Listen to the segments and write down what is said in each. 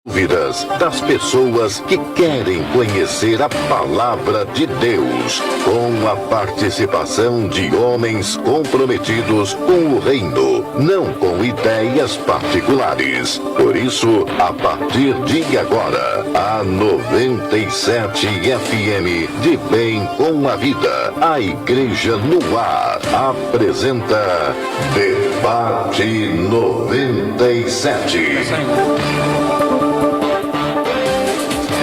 Dúvidas das pessoas que querem conhecer a palavra de Deus, com a participação de homens comprometidos com o reino, não com ideias particulares. Por isso, a partir de agora, a 97 FM de Bem com a Vida, a Igreja no Ar, apresenta Debate 97.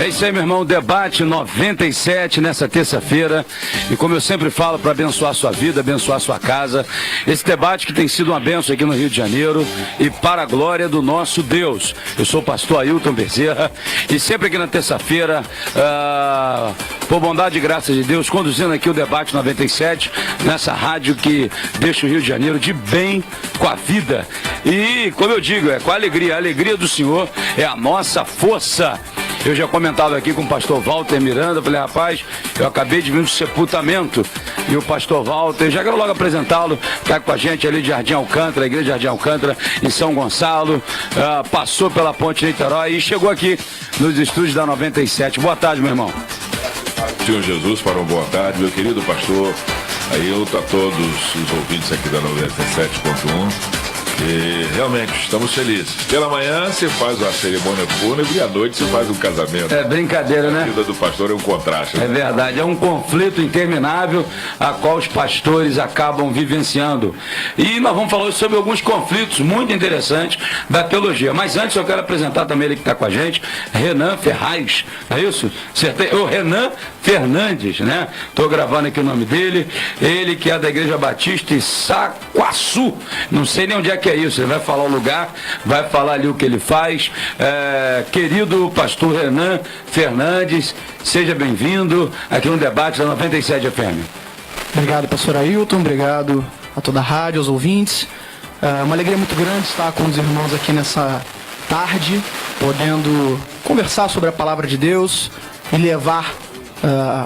É isso aí, meu irmão, Debate 97 nessa terça-feira. E como eu sempre falo, para abençoar a sua vida, abençoar a sua casa, esse debate que tem sido uma bênção aqui no Rio de Janeiro e para a glória do nosso Deus. Eu sou o pastor Ailton Bezerra e sempre aqui na terça-feira, por bondade e graça de Deus, conduzindo aqui o Debate 97, nessa rádio que deixa o Rio de Janeiro de bem com a vida. E, como eu digo, é com a alegria do Senhor é a nossa força. Eu já comentava aqui com o pastor Walter Miranda, falei, rapaz, eu acabei de vir do sepultamento, e o pastor Walter, já quero logo apresentá-lo, está com a gente ali de Jardim Alcântara, a igreja de Jardim Alcântara, em São Gonçalo, passou pela Ponte Niterói e chegou aqui nos estúdios da 97. Boa tarde, meu irmão. Senhor Jesus, para uma boa tarde, meu querido pastor Ailton, a todos os ouvintes aqui da 97.1. E realmente estamos felizes. Pela manhã você faz uma cerimônia fúnebre e à noite você faz um casamento. É brincadeira, né? A vida do pastor é um contraste. É verdade, é um conflito interminável a qual os pastores acabam vivenciando. E nós vamos falar sobre alguns conflitos muito interessantes da teologia. Mas antes eu quero apresentar também ele que está com a gente, Renan Ferraz, não é isso? O Renan Fernandes, né? Estou gravando aqui o nome dele. Ele que é da Igreja Batista em Saquaçu. Não sei nem onde é que é isso. Ele vai falar o lugar, vai falar ali o que ele faz. Querido pastor Renan Fernandes, seja bem-vindo aqui no Debate da 97 FM. Obrigado, pastor Ailton. Obrigado a toda a rádio, aos ouvintes. Uma alegria muito grande estar com os irmãos aqui nessa tarde, podendo conversar sobre a palavra de Deus e levar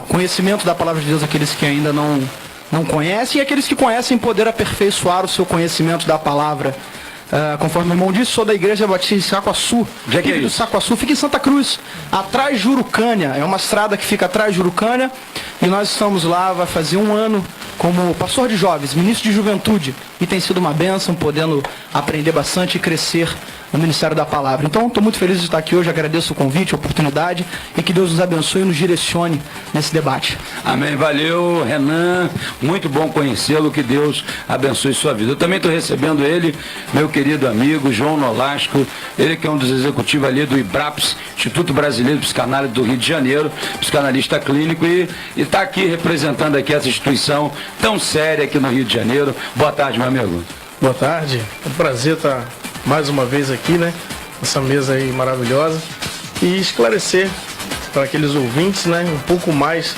conhecimento da palavra de Deus àqueles que ainda não conhecem, e aqueles que conhecem poder aperfeiçoar o seu conhecimento da palavra. Conforme o irmão disse, sou da Igreja Batista de Saquaçu. Já que é isso? Saquaçu fica em Santa Cruz, atrás de Jurucânia. É uma estrada que fica atrás de Jurucânia, e nós estamos lá, vai fazer um ano como pastor de jovens, ministro de juventude, e tem sido uma bênção, podendo aprender bastante e crescer no Ministério da Palavra. Então, estou muito feliz de estar aqui hoje, agradeço o convite, a oportunidade, e que Deus nos abençoe e nos direcione nesse debate. Amém, valeu, Renan, muito bom conhecê-lo, que Deus abençoe sua vida. Eu também estou recebendo ele, meu querido amigo João Nolasco, ele que é um dos executivos ali do IBRAPS, Instituto Brasileiro de Psicanálise do Rio de Janeiro, psicanalista clínico, e está aqui representando aqui essa instituição tão séria aqui no Rio de Janeiro. Boa tarde, meu amigo. Boa tarde, é um prazer estar mais uma vez aqui, né, nessa mesa aí maravilhosa, e esclarecer para aqueles ouvintes, né, um pouco mais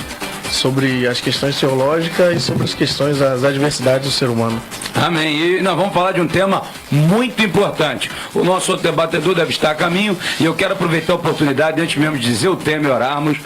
sobre as questões teológicas e sobre as questões das adversidades do ser humano. Amém. E nós vamos falar de um tema muito importante. O nosso outro debatedor deve estar a caminho, e eu quero aproveitar a oportunidade, antes mesmo de dizer o tema e orarmos,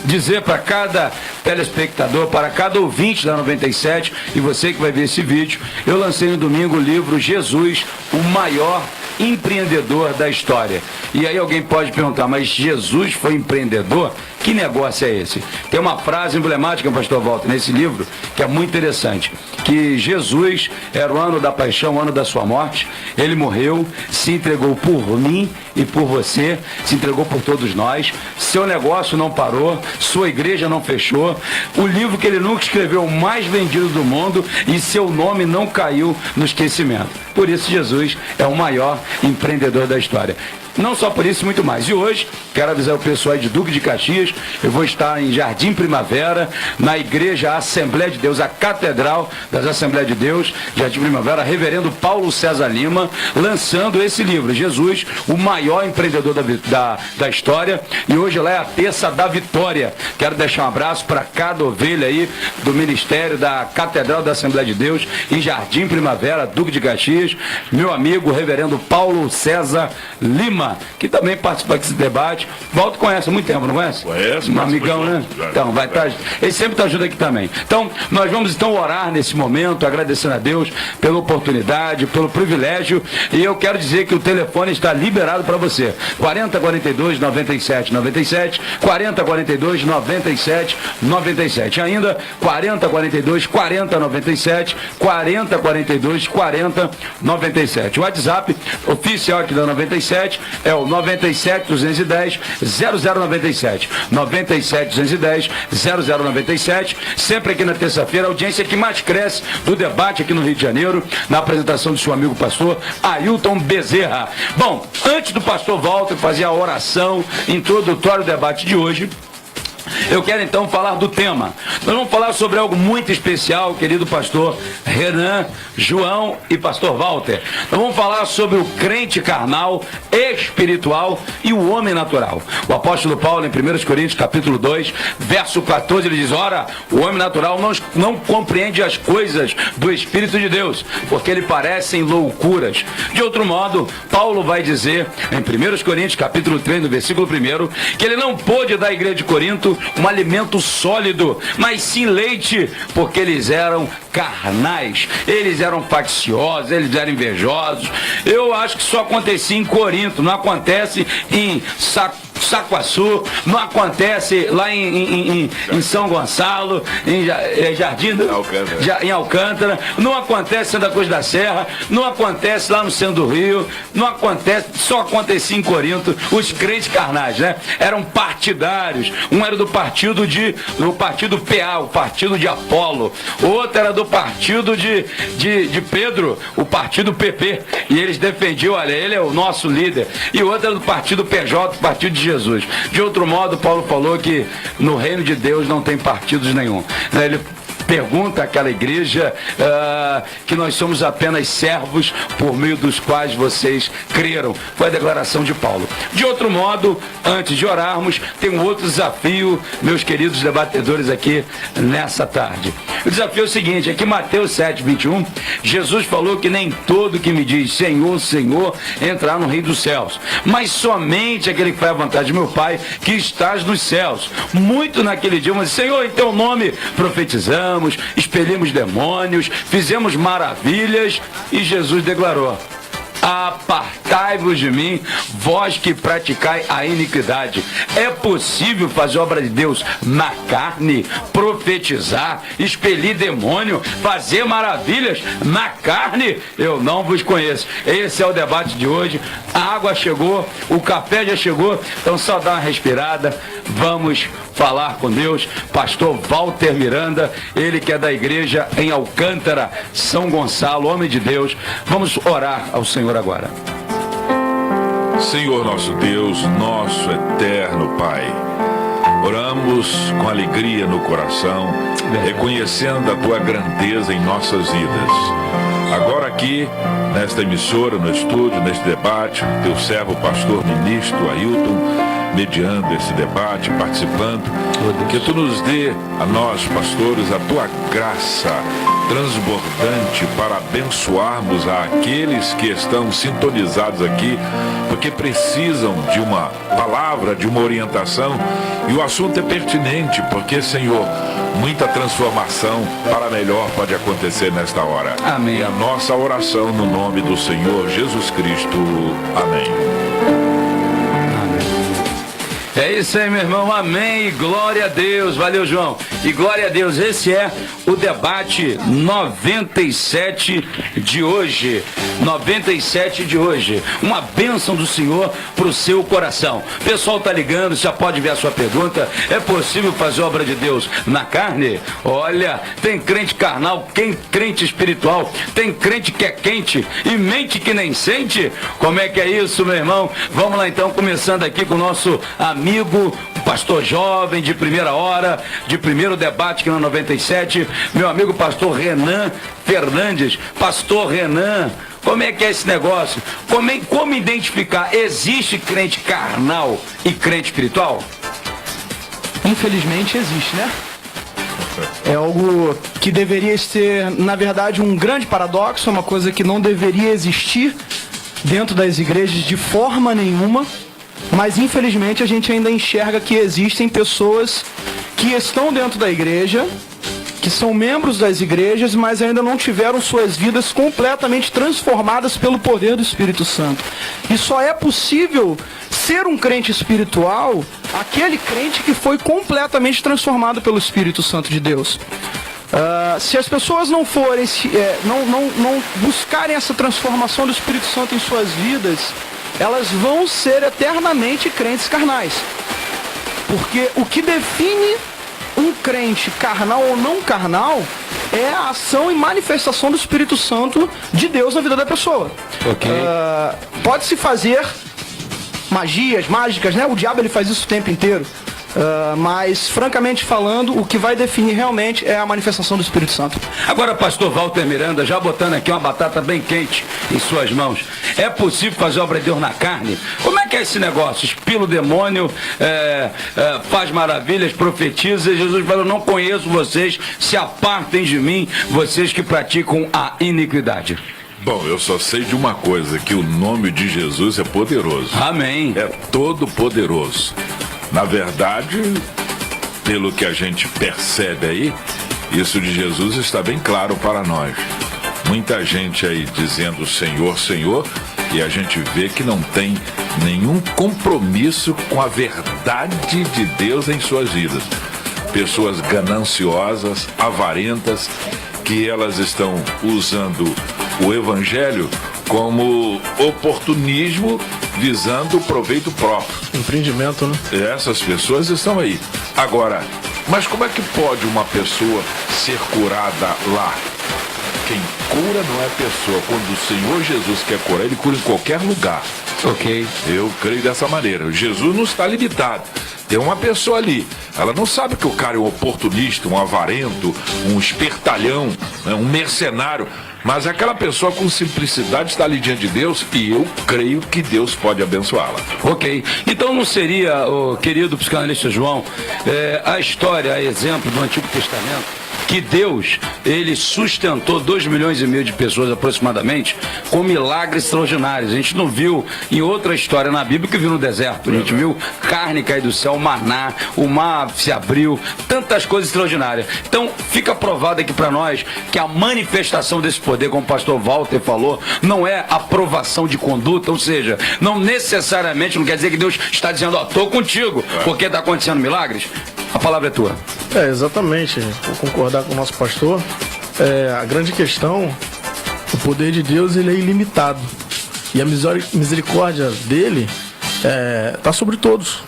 dizer para cada telespectador, para cada ouvinte da 97, e você que vai ver esse vídeo, eu lancei no domingo o livro Jesus, o maior empreendedor da história. E aí alguém pode perguntar, mas Jesus foi empreendedor? Que negócio é esse? Tem uma frase emblemática, pastor Walter, nesse livro, que é muito interessante, que Jesus era o ano da paixão, o ano da sua morte, ele morreu, se entregou por mim e por você, se entregou por todos nós, seu negócio não parou, sua igreja não fechou, o livro que ele nunca escreveu, o mais vendido do mundo, e seu nome não caiu no esquecimento. Por isso Jesus é o maior empreendedor da história. Não só por isso, muito mais. E hoje, quero avisar o pessoal aí de Duque de Caxias, eu vou estar em Jardim Primavera, na Igreja Assembleia de Deus, a Catedral das Assembleias de Deus, Jardim Primavera, reverendo Paulo César Lima, lançando esse livro, Jesus, o maior empreendedor da história, e hoje lá é a terça da vitória. Quero deixar um abraço para cada ovelha aí do Ministério da Catedral da Assembleia de Deus, em Jardim Primavera, Duque de Caxias, meu amigo, reverendo Paulo César Lima. Tema, que também participa desse debate. Walter conhece há muito tempo, não conhece? Conhece, um amigão, né? Então, vai estar. Ele sempre está junto aqui também. Então, nós vamos então orar nesse momento, agradecendo a Deus pela oportunidade, pelo privilégio. E eu quero dizer que o telefone está liberado para você. 4042 9797, 4042 9797. Ainda 4042 4097, 4042 4097. O WhatsApp oficial aqui da 97 é o 97 210 0097. 97 210 0097. Sempre aqui na terça-feira, a audiência que mais cresce do debate aqui no Rio de Janeiro, na apresentação do seu amigo pastor Ailton Bezerra. Bom, antes do pastor Walter fazer a oração introdutória do debate de hoje, eu quero então falar do tema. Nós vamos falar sobre algo muito especial, querido pastor Renan, João e pastor Walter. Nós vamos falar sobre o crente carnal, espiritual e o homem natural. O apóstolo Paulo, em 1 Coríntios capítulo 2, verso 14, ele diz: ora, o homem natural não compreende as coisas do Espírito de Deus, porque lhe parecem loucuras. De outro modo, Paulo vai dizer, em 1 Coríntios capítulo 3, no versículo 1, que ele não pôde dar à igreja de Corinto um alimento sólido, mas sim leite, porque eles eram carnais, eles eram facciosos, eles eram invejosos. Eu acho que só acontecia em Corinto, não acontece em Saquaçu, não acontece lá em São Gonçalo, em Jardim, em Alcântara, não acontece em Santa Cruz da Serra, não acontece lá no centro do Rio, não acontece, só acontecia em Corinto. Os crentes carnais, né? Eram partidários. Um era do partido PA, o partido de Apolo, outro era do partido de Pedro, o partido PP, e eles defendiam, olha, ele é o nosso líder, e outro era do partido PJ, o partido de Jesus. De outro modo, Paulo falou que no reino de Deus não tem partidos nenhum. Ele pergunta àquela igreja que nós somos apenas servos por meio dos quais vocês creram. Foi a declaração de Paulo. De outro modo, antes de orarmos, tem um outro desafio, meus queridos debatedores aqui nessa tarde. O desafio é o seguinte, é que Mateus 7:21, Jesus falou que nem todo que me diz Senhor, Senhor, entrará no reino dos céus, mas somente aquele que faz a vontade de meu Pai que estás nos céus. Muito naquele dia vão dizer: Senhor, em teu nome profetizamos, expelimos demônios, fizemos maravilhas. E Jesus declarou: apartai-vos de mim, vós que praticai a iniquidade. É possível fazer obra de Deus na carne, profetizar, expelir demônio, fazer maravilhas na carne? Eu não vos conheço. Esse é o debate de hoje. A água chegou, o café já chegou, então só dá uma respirada. Vamos falar com Deus. Pastor Walter Miranda, ele que é da igreja em Alcântara, São Gonçalo, homem de Deus. Vamos orar ao Senhor agora. Senhor nosso Deus, nosso eterno Pai, oramos com alegria no coração, reconhecendo a Tua grandeza em nossas vidas. Agora aqui, nesta emissora, no estúdio, neste debate, Teu servo, pastor ministro Ailton, mediando esse debate, participando, que Tu nos dê, a nós pastores, a Tua graça transbordante para abençoarmos aqueles que estão sintonizados aqui, porque precisam de uma palavra, de uma orientação, e o assunto é pertinente, porque, Senhor, muita transformação para melhor pode acontecer nesta hora. Amém. E a nossa oração no nome do Senhor Jesus Cristo. Amém. É isso aí, meu irmão, amém, e glória a Deus, valeu, João, e glória a Deus. Esse é o debate 97 de hoje, 97 de hoje, uma bênção do Senhor para o seu coração. O pessoal tá ligando, já pode ver a sua pergunta: é possível fazer obra de Deus na carne? Olha, tem crente carnal, tem crente espiritual, tem crente que é quente e mente que nem sente. Como é que é isso, meu irmão? Vamos lá então, começando aqui com o nosso amigo, pastor jovem de primeira hora, de primeiro debate aqui na 97, meu amigo pastor Renan Fernandes. Pastor Renan, como é que é esse negócio? Como identificar? Existe crente carnal e crente espiritual? Infelizmente existe, né? É algo que deveria ser, na verdade, um grande paradoxo, uma coisa que não deveria existir, dentro das igrejas de forma nenhuma, mas infelizmente a gente ainda enxerga que existem pessoas que estão dentro da igreja, que são membros das igrejas, mas ainda não tiveram suas vidas completamente transformadas pelo poder do Espírito Santo. E só é possível ser um crente espiritual aquele crente que foi completamente transformado pelo Espírito Santo de Deus. Se as pessoas não forem, não buscarem essa transformação do Espírito Santo em suas vidas, elas vão ser eternamente crentes carnais. Porque o que define um crente carnal ou não carnal é a ação e manifestação do Espírito Santo de Deus na vida da pessoa. Ok. Pode-se fazer magias, mágicas, né? O diabo ele faz isso o tempo inteiro. Mas, francamente falando, o que vai definir realmente é a manifestação do Espírito Santo. Agora, pastor Walter Miranda, já botando aqui uma batata bem quente em suas mãos, é possível fazer obra de Deus na carne? Como é que é esse negócio? Expila o demônio, faz maravilhas, profetiza, e Jesus fala, eu não conheço vocês, se apartem de mim, vocês que praticam a iniquidade. Bom, eu só sei de uma coisa, que o nome de Jesus é poderoso. Amém. É todo poderoso. Na verdade, pelo que a gente percebe aí, isso de Jesus está bem claro para nós. Muita gente aí dizendo Senhor, Senhor, e a gente vê que não tem nenhum compromisso com a verdade de Deus em suas vidas. Pessoas gananciosas, avarentas, que elas estão usando o evangelho como oportunismo, visando o proveito próprio. Empreendimento, né? Essas pessoas estão aí. Agora, mas como é que pode uma pessoa ser curada lá? Quem cura não é a pessoa. Quando o Senhor Jesus quer curar, ele cura em qualquer lugar. Ok. Eu creio dessa maneira. Jesus não está limitado. Tem uma pessoa ali, ela não sabe que o cara é um oportunista, um avarento, um espertalhão, né, um mercenário. Mas aquela pessoa com simplicidade está ali diante de Deus e eu creio que Deus pode abençoá-la. Ok. Então não seria, querido psicanalista João, a história, a exemplo do Antigo Testamento, que Deus, ele sustentou 2,5 milhões de pessoas aproximadamente com milagres extraordinários. A gente não viu em outra história na Bíblia que viu no deserto. A gente viu carne cair do céu, maná, o mar se abriu, tantas coisas extraordinárias. Então fica provado aqui para nós que a manifestação desse poder, como o pastor Walter falou, não é aprovação de conduta, ou seja, não necessariamente, não quer dizer que Deus está dizendo, ó, tô contigo, porque está acontecendo milagres. A palavra é tua. Exatamente. Vou concordar com o nosso pastor. A grande questão, o poder de Deus, ele é ilimitado. E a misericórdia dele está sobre todos.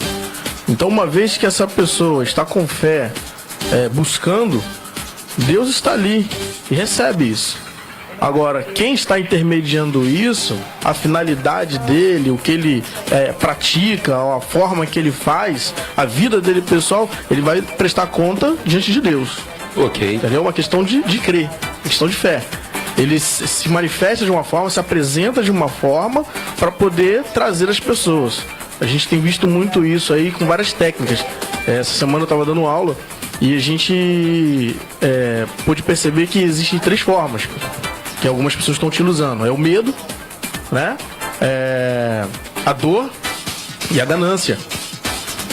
Então, uma vez que essa pessoa está com fé, buscando, Deus está ali e recebe isso. Agora, quem está intermediando isso, a finalidade dele, o que ele pratica, a forma que ele faz, a vida dele pessoal, ele vai prestar conta diante de Deus. Ok. Entendeu? É uma questão de crer, uma questão de fé. Ele se manifesta de uma forma, se apresenta de uma forma para poder trazer as pessoas. A gente tem visto muito isso aí com várias técnicas. Essa semana eu estava dando aula e a gente pôde perceber que existem 3 formas que algumas pessoas estão utilizando. É o medo, né? A dor e a ganância.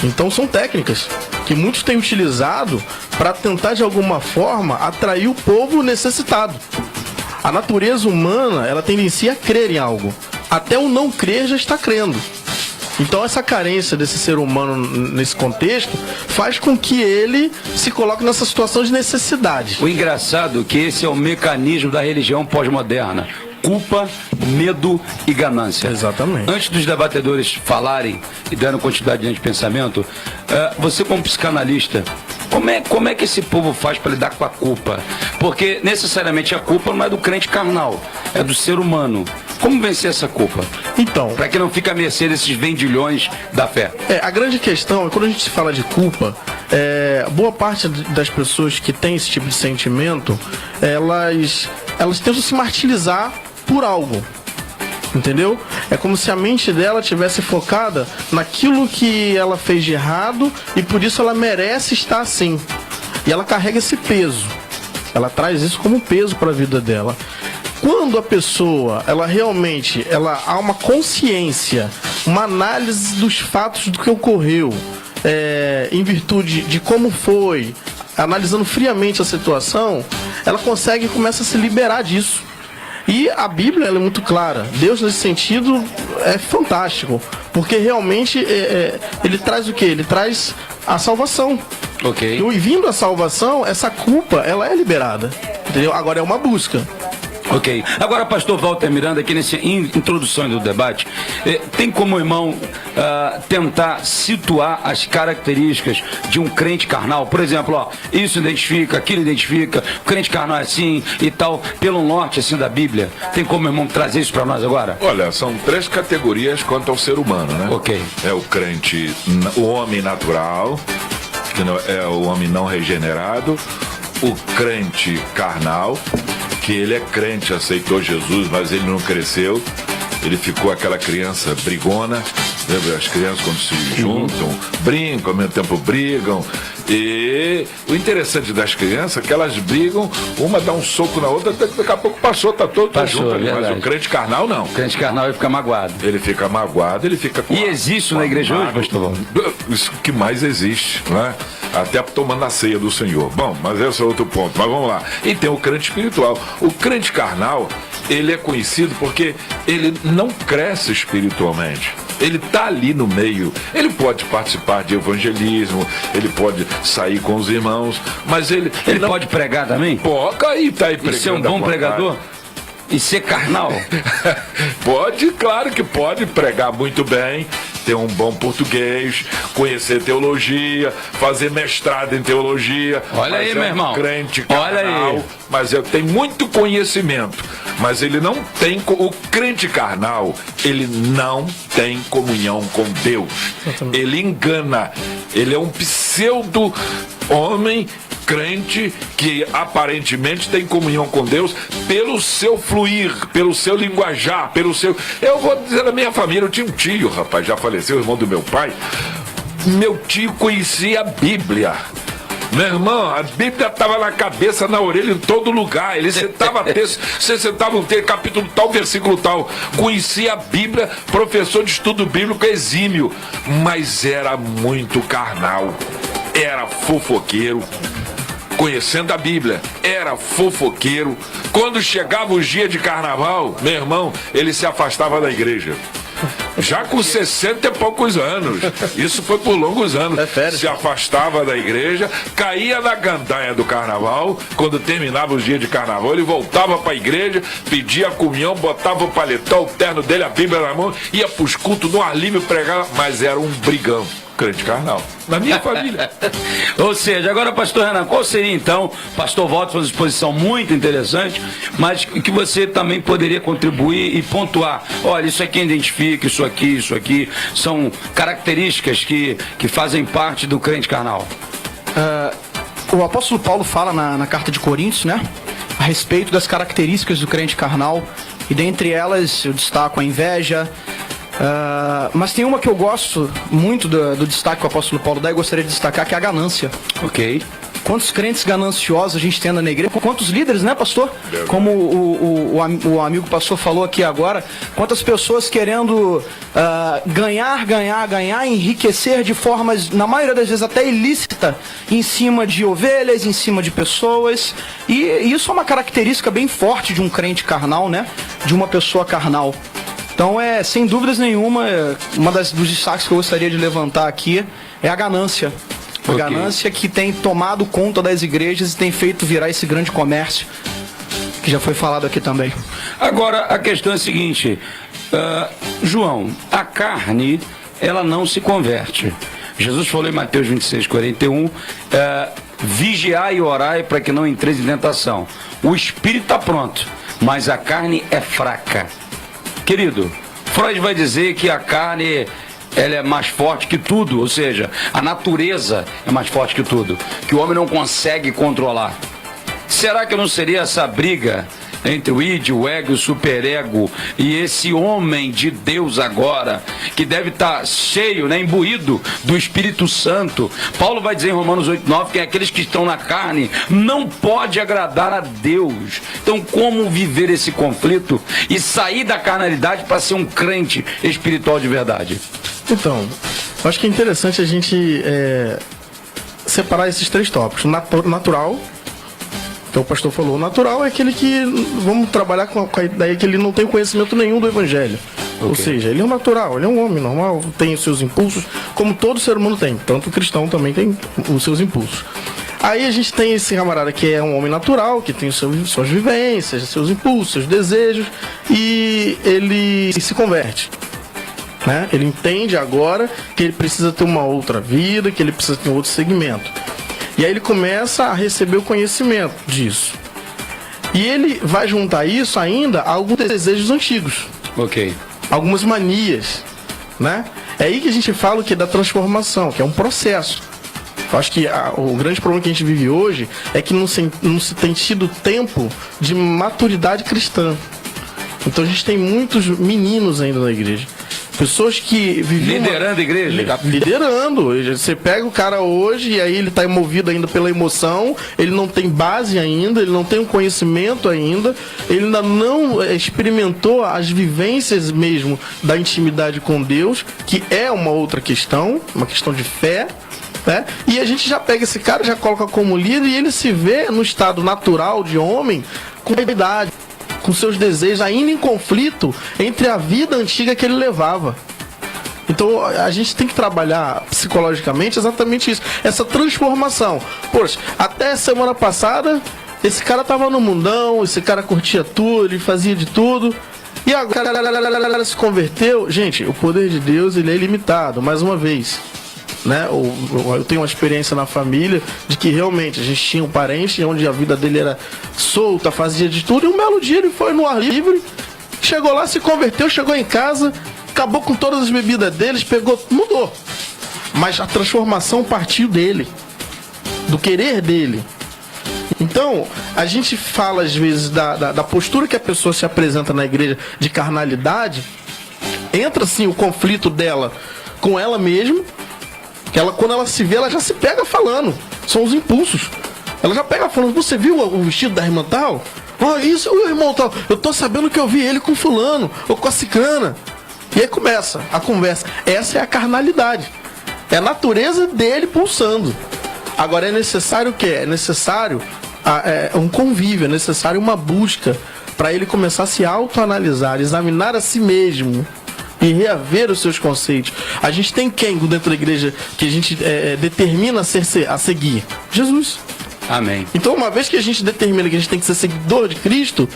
Então são técnicas que muitos têm utilizado para tentar de alguma forma atrair o povo necessitado. A natureza humana, ela tendencia a crer em algo. Até o não crer já está crendo. Então essa carência desse ser humano nesse contexto faz com que ele se coloque nessa situação de necessidade. O engraçado é que esse é o mecanismo da religião pós-moderna. Culpa, medo e ganância. Exatamente. Antes dos debatedores falarem e dando continuidade de pensamento, você como psicanalista, como é que esse povo faz para lidar com a culpa? Porque necessariamente a culpa não é do crente carnal, é do ser humano. Como vencer essa culpa? Então, para que não fique à mercê desses vendilhões da fé. A grande questão é quando a gente fala de culpa, boa parte das pessoas que têm esse tipo de sentimento, elas tentam se martirizar por algo. Entendeu? É como se a mente dela tivesse focada naquilo que ela fez de errado e por isso ela merece estar assim. E ela carrega esse peso. Ela traz isso como peso para a vida dela. quando a pessoa, ela realmente, há uma consciência, uma análise dos fatos do que ocorreu, em virtude de como foi, analisando friamente a situação, ela consegue e começa a se liberar disso. E a Bíblia, ela é muito clara. Deus, nesse sentido, é fantástico, porque realmente ele traz o quê? Ele traz a salvação. Ok. E vindo a salvação, essa culpa, ela é liberada. Entendeu? Agora é uma busca. Ok. Agora, pastor Walter Miranda, aqui nessa introdução do debate, tem como irmão tentar situar as características de um crente carnal? Por exemplo, ó, isso identifica, aquilo identifica, o crente carnal é assim e tal, pelo norte assim da Bíblia. Tem como, irmão, trazer isso para nós agora? Olha, são 3 categorias quanto ao ser humano, né? Ok. É o crente, o homem natural, que é o homem não regenerado, o crente carnal, que ele é crente, aceitou Jesus, mas ele não cresceu, ele ficou aquela criança brigona. Lembra? As crianças quando se juntam, brincam, ao mesmo tempo brigam. E o interessante das crianças é que elas brigam, uma dá um soco na outra, daqui a pouco passou, tá todo junto ali. Mas o crente carnal não. O crente carnal ele fica magoado. Ele fica magoado, ele fica com. E existe na igreja hoje, pastor? Isso que mais existe, né? Até tomando a ceia do Senhor. Bom, mas esse é outro ponto. Mas vamos lá. E tem o crente espiritual. O crente carnal, ele é conhecido porque ele não cresce espiritualmente. Ele está ali no meio, ele pode participar de evangelismo, ele pode sair com os irmãos, mas ele não pode pregar também? Pode, tá aí pregando. E ser um bom pregador? E ser carnal? Pode, claro que pode pregar muito bem, ter um bom português, conhecer teologia, fazer mestrado em teologia. Olha aí, meu irmão. Crente carnal, olha aí. Mas ele tem muito conhecimento, mas ele não tem, o crente carnal, ele não tem comunhão com Deus. Ele engana, ele é um pseudo homem crente que aparentemente tem comunhão com Deus pelo seu fluir, pelo seu linguajar, pelo seu... Eu vou dizer da minha família, eu tinha um tio, rapaz, já faleceu, irmão do meu pai. Meu tio conhecia a Bíblia. Meu irmão, a Bíblia estava na cabeça, na orelha, em todo lugar. Ele sentava texto, você sentava um texto, capítulo tal, versículo tal. Conhecia a Bíblia, professor de estudo bíblico exímio, mas era muito carnal. Era fofoqueiro. Conhecendo a Bíblia, era fofoqueiro. Quando chegava os dias de carnaval, meu irmão, ele se afastava da igreja. Já com 60 e poucos anos. Isso foi por longos anos. Se afastava da igreja, caía na gandaia do carnaval. Quando terminava os dias de carnaval, ele voltava para a igreja, pedia a comunhão, botava o paletó, o terno dele, a Bíblia na mão, ia para os cultos no ar livre pregar, mas era um brigão. Crente carnal, na minha família. Ou seja, agora, pastor Renan, qual seria então, pastor Walter fez uma exposição muito interessante, mas que você também poderia contribuir e pontuar, olha, isso aqui identifica, isso aqui, são características que fazem parte do crente carnal. O apóstolo Paulo fala na carta de Coríntios, né, a respeito das características do crente carnal, e dentre elas eu destaco a inveja. Mas tem uma que eu gosto muito do destaque que o apóstolo Paulo dá e gostaria de destacar, que é a ganância. Ok. Quantos crentes gananciosos a gente tem na igreja, quantos líderes, né, pastor? Como o amigo pastor falou aqui agora, quantas pessoas querendo ganhar, enriquecer de formas, na maioria das vezes até ilícita, em cima de ovelhas, em cima de pessoas. E isso é uma característica bem forte de um crente carnal, né? De uma pessoa carnal. Então, sem dúvidas nenhuma, dos destaques que eu gostaria de levantar aqui é a ganância. A ganância que tem tomado conta das igrejas e tem feito virar esse grande comércio, que já foi falado aqui também. Agora, a questão é a seguinte, João, a carne, ela não se converte. Jesus falou em Mateus 26:41, vigiai e orai para que não entreis em tentação. O espírito está pronto, mas a carne é fraca. Querido, Freud vai dizer que a carne, ela é mais forte que tudo, ou seja, a natureza é mais forte que tudo, que o homem não consegue controlar. Será que não seria essa briga entre o id, o ego, o superego e esse homem de Deus agora, que deve estar cheio, né, imbuído do Espírito Santo. Paulo vai dizer em Romanos 8:9 que aqueles que estão na carne não pode agradar a Deus. Então, como viver esse conflito e sair da carnalidade para ser um crente espiritual de verdade? Então, eu acho que é interessante a gente separar esses três tópicos. Natural, que o pastor falou. Natural é aquele que vamos trabalhar com a ideia que ele não tem conhecimento nenhum do evangelho. Okay. Ou seja, ele é um natural, ele é um homem normal, tem os seus impulsos, como todo ser humano tem. Tanto o cristão também tem os seus impulsos. Aí a gente tem esse camarada que é um homem natural, que tem suas vivências, seus impulsos, seus desejos, e ele se converte. Né? Ele entende agora que ele precisa ter uma outra vida, que ele precisa ter um outro segmento. E aí ele começa a receber o conhecimento disso. E ele vai juntar isso ainda a alguns desejos antigos. Ok. Algumas manias, né? É aí que a gente fala que é da transformação, que é um processo. Eu acho que o grande problema que a gente vive hoje é que não se tem tido tempo de maturidade cristã. Então a gente tem muitos meninos ainda na igreja. Pessoas que viviam... Liderando a igreja? Liderando. Você pega o cara hoje e aí ele está movido ainda pela emoção, ele não tem base ainda, ele não tem um conhecimento ainda, ele ainda não experimentou as vivências mesmo da intimidade com Deus, que é uma outra questão, uma questão de fé, né? E a gente já pega esse cara, já coloca como líder e ele se vê no estado natural de homem, com idade, com seus desejos ainda em conflito entre a vida antiga que ele levava. Então a gente tem que trabalhar psicologicamente exatamente isso, essa transformação. Poxa, até semana passada esse cara tava no mundão, esse cara curtia tudo, ele fazia de tudo, e agora se converteu. Gente, o poder de Deus, ele é ilimitado, mais uma vez, né? Eu tenho uma experiência na família de que realmente a gente tinha um parente onde a vida dele era solta, fazia de tudo, e um belo dia ele foi no ar livre, chegou lá, se converteu, chegou em casa, acabou com todas as bebidas deles, mudou. Mas a transformação partiu dele, do querer dele. Então, a gente fala às vezes da postura que a pessoa se apresenta na igreja de carnalidade, entra assim o conflito dela com ela mesma. Que ela, quando ela se vê, ela já se pega falando. São os impulsos. Ela já pega falando, você viu o vestido da irmã tal? Olha isso, o irmão tal. Eu tô sabendo que eu vi ele com fulano, ou com a cicrana. E aí começa a conversa. Essa é a carnalidade. É a natureza dele pulsando. Agora é necessário o quê? É necessário um convívio, é necessário uma busca para ele começar a se autoanalisar, examinar a si mesmo e reaver os seus conceitos. A gente tem quem dentro da igreja que a gente determina a seguir? Jesus. Amém. Então, uma vez que a gente determina que a gente tem que ser seguidor de Cristo,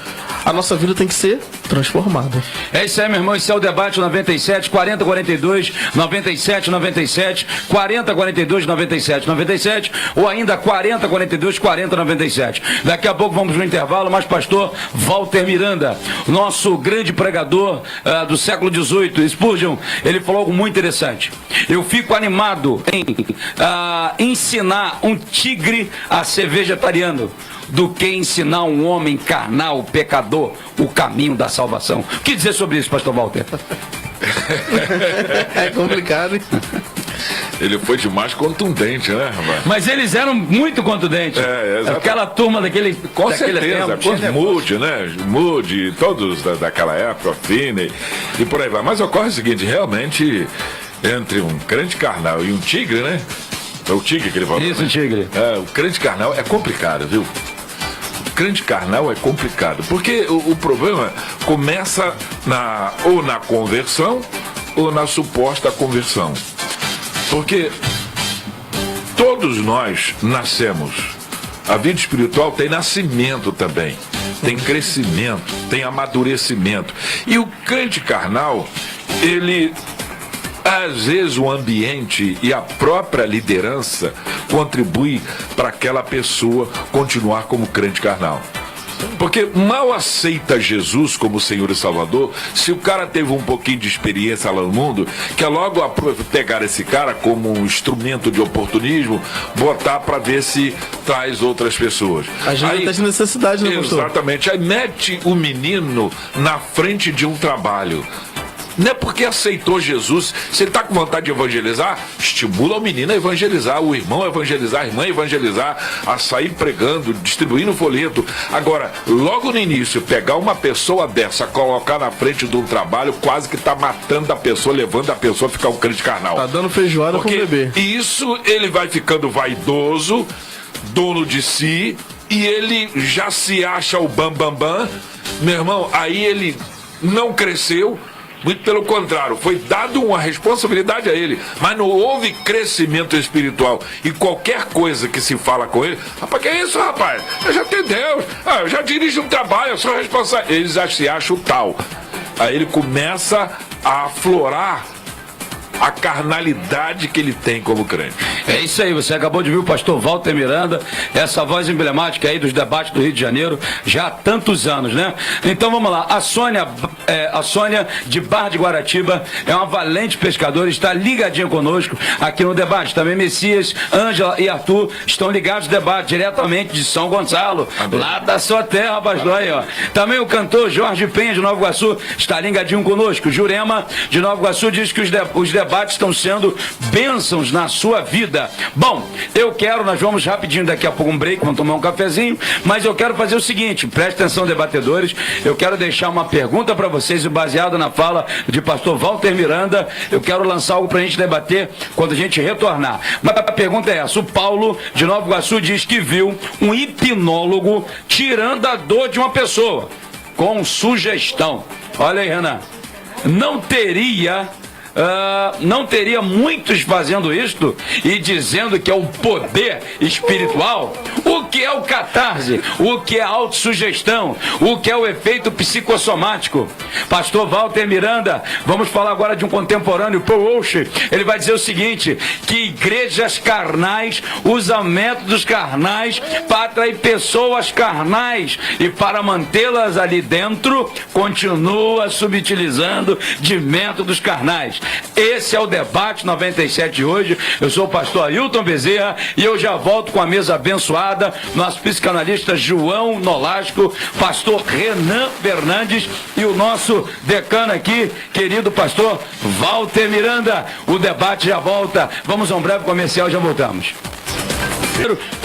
a nossa vida tem que ser transformada. É isso aí, meu irmão. Esse é o debate 97, 4042, 97, 97, 4042, 97, 97, ou ainda 4042, 4097. Daqui a pouco vamos no intervalo, mas pastor Walter Miranda, nosso grande pregador do século XVIII, Spurgeon, ele falou algo muito interessante. Eu fico animado em ensinar um tigre a ser vegetariano do que ensinar um homem carnal, pecador, o caminho da salvação. O que dizer sobre isso, pastor Walter? É complicado, hein? Ele foi demais contundente, né, rapaz? Mas eles eram muito contundentes. Aquela turma daquele com certeza, Moody, né? Moody, todos daquela época, Finney e por aí vai. Mas ocorre o seguinte, realmente, entre um crente carnal e um tigre, né? É o tigre que ele falou. Isso, né? Tigre. O crente carnal é complicado, viu? O crente carnal é complicado, porque o problema começa ou na conversão ou na suposta conversão. Porque todos nós nascemos. A vida espiritual tem nascimento também, tem crescimento, tem amadurecimento. E o crente carnal, ele... Às vezes o ambiente e a própria liderança contribui para aquela pessoa continuar como crente carnal. Porque mal aceita Jesus como Senhor e Salvador se o cara teve um pouquinho de experiência lá no mundo, que é logo pegar esse cara como um instrumento de oportunismo, botar para ver se traz outras pessoas. A gente está de necessidade, né, pastor? Exatamente. Aí mete o menino na frente de um trabalho. Não é porque aceitou Jesus. Se ele está com vontade de evangelizar, estimula o menino a evangelizar, o irmão a evangelizar, a irmã a evangelizar, a sair pregando, distribuindo folheto. Agora, logo no início, pegar uma pessoa dessa, colocar na frente de um trabalho, quase que está matando a pessoa, levando a pessoa a ficar um crente carnal. Tá dando feijoada com o bebê. E isso ele vai ficando vaidoso, dono de si, e ele já se acha o bam. Meu irmão, aí ele não cresceu. Muito pelo contrário, foi dado uma responsabilidade a ele, mas não houve crescimento espiritual. E qualquer coisa que se fala com ele, rapaz, que é isso, rapaz? Eu já tenho Deus, eu já dirijo um trabalho, eu sou responsável. Eles já se acham tal. Aí ele começa a aflorar a carnalidade que ele tem como crente. É isso aí, você acabou de ver o pastor Walter Miranda, essa voz emblemática aí dos debates do Rio de Janeiro, já há tantos anos, né? Então vamos lá, a Sônia de Barra de Guaratiba é uma valente pescadora, está ligadinha conosco aqui no debate. Também Messias, Ângela e Arthur estão ligados no debate, diretamente de São Gonçalo, lá da sua terra, pastor, aí, ó. Também o cantor Jorge Penha de Nova Iguaçu está ligadinho conosco. Jurema de Nova Iguaçu diz que os debates estão sendo bênçãos na sua vida. Bom, nós vamos rapidinho daqui a pouco um break, vamos tomar um cafezinho, mas eu quero fazer o seguinte, preste atenção, debatedores, eu quero deixar uma pergunta para vocês, e baseado na fala de pastor Walter Miranda, eu quero lançar algo para a gente debater quando a gente retornar. Mas a pergunta é essa: o Paulo de Nova Iguaçu diz que viu um hipnólogo tirando a dor de uma pessoa com sugestão. Olha aí, Renan, não teria muitos fazendo isto e dizendo que é o poder espiritual? O que é o catarse? O que é a autossugestão? O que é o efeito psicossomático? Pastor Walter Miranda, vamos falar agora de um contemporâneo, Paul Walsh. Ele vai dizer o seguinte, que igrejas carnais usam métodos carnais para atrair pessoas carnais e para mantê-las ali dentro, continua subutilizando de métodos carnais. Esse é o debate 97 de hoje. Eu sou o pastor Ailton Bezerra e eu já volto com a mesa abençoada, nosso psicanalista João Nolasco, pastor Renan Fernandes e o nosso decano aqui, querido pastor Walter Miranda. O debate já volta. Vamos a um breve comercial, já voltamos.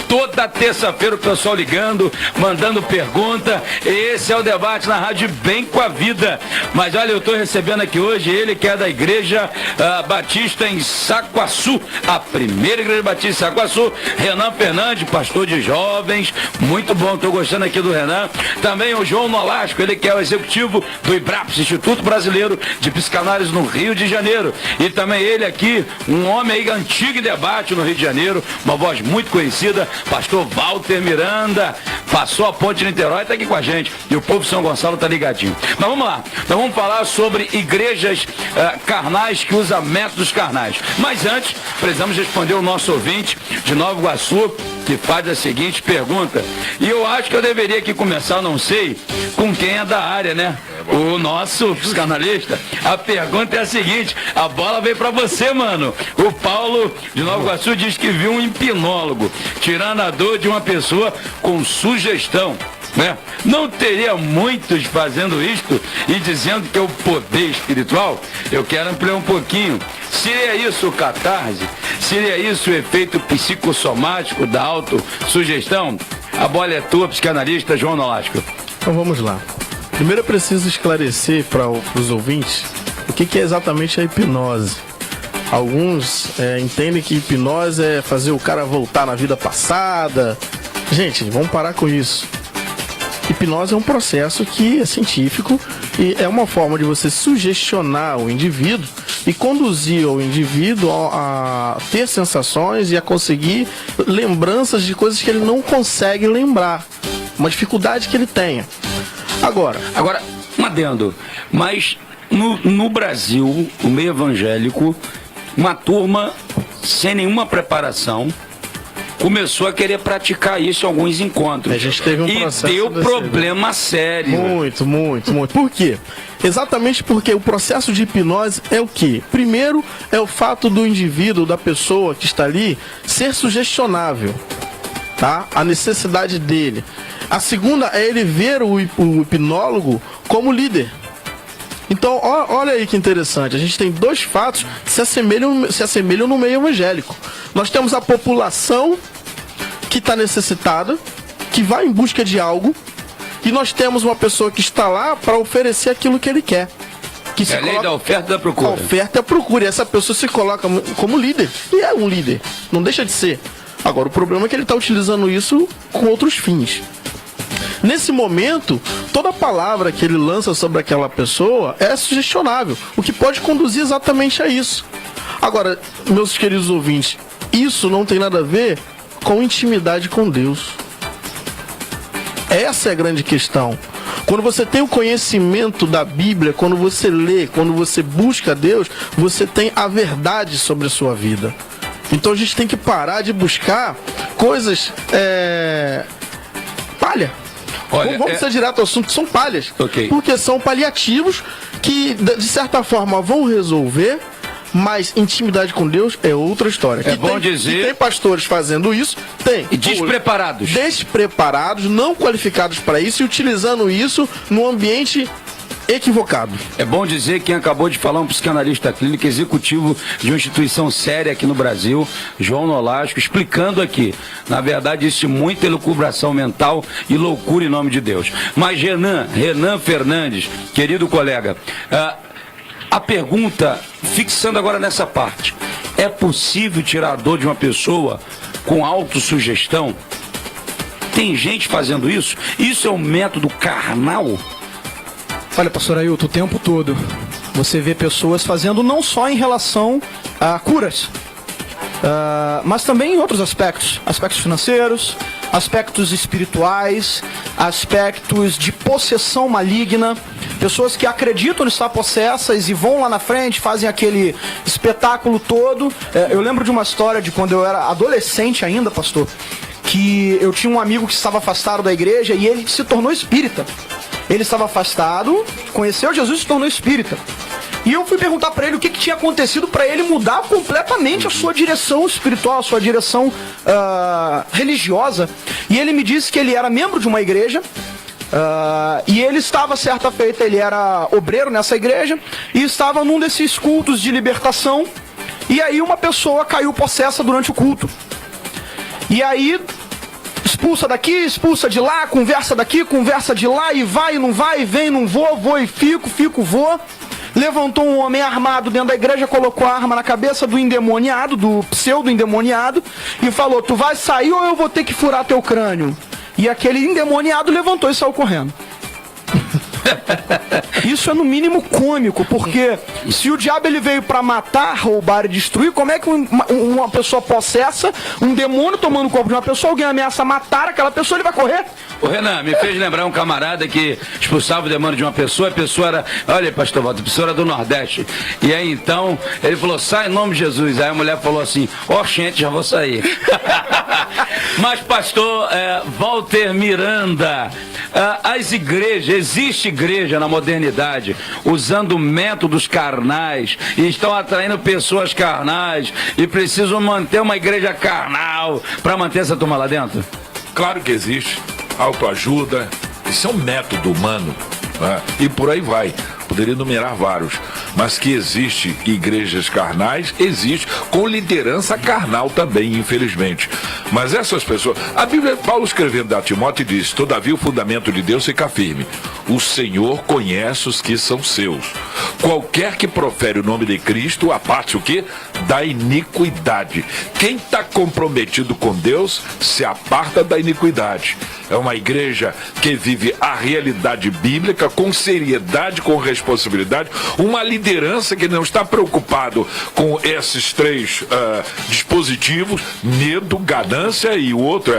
Toda terça-feira o pessoal ligando, mandando pergunta. Esse é o debate na Rádio Bem com a Vida. Mas olha, eu estou recebendo aqui hoje ele que é da Igreja Batista em Saquaçu, a primeira Igreja Batista em Saquaçu, Renan Fernandes, pastor de jovens. Muito bom, estou gostando aqui do Renan. Também o João Nolasco, ele que é o executivo do IBRAPS, Instituto Brasileiro de Psicanálise no Rio de Janeiro. E também ele aqui, um homem aí antigo em debate no Rio de Janeiro, uma voz muito conhecida, pastor Walter Miranda, passou a ponte de Niterói, está aqui com a gente, e o povo de São Gonçalo está ligadinho. Mas vamos lá, nós vamos falar sobre igrejas carnais que usam métodos carnais. Mas antes, precisamos responder o nosso ouvinte de Nova Iguaçu, que faz a seguinte pergunta, e eu acho que eu deveria aqui começar, não sei com quem é da área, né? O nosso psicanalista. A pergunta é a seguinte, a bola veio pra você, mano. O Paulo de Nova Iguaçu diz que viu um hipnólogo tirando a dor de uma pessoa com sugestão, né? Não teria muitos fazendo isto e dizendo que é o poder espiritual? Eu quero ampliar um pouquinho. Seria isso o catarse? Seria isso o efeito psicossomático da autossugestão? A bola é tua, psicanalista João Nolasco. Então vamos lá. Primeiro eu preciso esclarecer para os ouvintes o que é exatamente a hipnose. Alguns entendem que hipnose é fazer o cara voltar na vida passada. Gente, vamos parar com isso. Hipnose é um processo que é científico e é uma forma de você sugestionar o indivíduo e conduzir o indivíduo a ter sensações e a conseguir lembranças de coisas que ele não consegue lembrar. Uma dificuldade que ele tenha. Agora, um adendo, mas no Brasil, o meio evangélico, uma turma sem nenhuma preparação, começou a querer praticar isso em alguns encontros. A gente teve um processo e deu problema sério. Muito. Por quê? Exatamente porque o processo de hipnose é o quê? Primeiro é o fato do indivíduo, da pessoa que está ali, ser sugestionável, tá? A necessidade dele. A segunda é ele ver o hipnólogo como líder. Então, olha aí que interessante. A gente tem dois fatos que se assemelham no meio evangélico. Nós temos a população que está necessitada, que vai em busca de algo, e nós temos uma pessoa que está lá para oferecer aquilo que ele quer. Que É a lei da oferta e da procura. A oferta e a procura. E essa pessoa se coloca como líder. E é um líder. Não deixa de ser. Agora, o problema é que ele está utilizando isso com outros fins. Nesse momento, toda palavra que ele lança sobre aquela pessoa é sugestionável, o que pode conduzir exatamente a isso. Agora, meus queridos ouvintes, isso não tem nada a ver com intimidade com Deus. Essa é a grande questão. Quando você tem o conhecimento da Bíblia, quando você lê, quando você busca Deus, você tem a verdade sobre a sua vida. Então a gente tem que parar de buscar coisas palha. Olha, Vamos ser direto ao assunto, são palhas. Ok. Porque são paliativos que, de certa forma, vão resolver, mas intimidade com Deus é outra história. É bom dizer... Que tem pastores fazendo isso, tem. E despreparados. Despreparados, não qualificados para isso e utilizando isso no ambiente equivocado. É bom dizer que quem acabou de falar, um psicanalista clínico executivo de uma instituição séria aqui no Brasil, João Nolasco, explicando aqui. Na verdade, existe muita elucubração mental e loucura em nome de Deus. Mas Renan Fernandes, querido colega, a pergunta, fixando agora nessa parte, é possível tirar a dor de uma pessoa com autossugestão? Tem gente fazendo isso? Isso é um método carnal? Olha, pastor Ailton, o tempo todo você vê pessoas fazendo não só em relação a curas, mas também em outros aspectos financeiros, aspectos espirituais, aspectos de possessão maligna, pessoas que acreditam em estar possessas e vão lá na frente, fazem aquele espetáculo todo. Eu lembro de uma história de quando eu era adolescente ainda, pastor, que eu tinha um amigo que estava afastado da igreja e ele se tornou espírita. Ele estava afastado, conheceu Jesus e se tornou espírita. E eu fui perguntar para ele o que tinha acontecido para ele mudar completamente a sua direção espiritual, a sua direção religiosa. E ele me disse que ele era membro de uma igreja, e ele estava, certa feita, ele era obreiro nessa igreja, e estava num desses cultos de libertação, e aí uma pessoa caiu possessa durante o culto. E aí... expulsa daqui, expulsa de lá, conversa daqui, conversa de lá, e vai, não vai, vem, não vou e fico, vou. Levantou um homem armado dentro da igreja, colocou a arma na cabeça do endemoniado, do pseudo-endemoniado, e falou, tu vai sair ou eu vou ter que furar teu crânio? E aquele endemoniado levantou e saiu correndo. Isso é no mínimo cômico, porque se o diabo ele veio para matar, roubar e destruir, como é que uma pessoa possessa, um demônio tomando o corpo de uma pessoa, alguém ameaça matar aquela pessoa, ele vai correr? O Renan, me fez lembrar um camarada que expulsava o demônio de uma pessoa, a pessoa era, olha aí, pastor Walter, a pessoa era do Nordeste. E aí então, ele falou, sai em nome de Jesus. Aí a mulher falou assim, gente, já vou sair. Mas pastor Walter Miranda, as igrejas, existe igreja na modernidade usando métodos carnais e estão atraindo pessoas carnais e precisam manter uma igreja carnal para manter essa turma lá dentro? Claro que existe. Autoajuda, isso é um método humano, né? E por aí vai. Poderia enumerar vários, mas que existe igrejas carnais, existe, com liderança carnal também, infelizmente. Mas essas pessoas, a Bíblia, Paulo escrevendo a Timóteo diz, todavia o fundamento de Deus fica firme. O Senhor conhece os que são seus. Qualquer que profere o nome de Cristo, aparte o quê? Da iniquidade. Quem está comprometido com Deus, se aparta da iniquidade. É uma igreja que vive a realidade bíblica com seriedade, com responsabilidade, uma liderança que não está preocupado com esses três dispositivos, medo, ganância e o outro,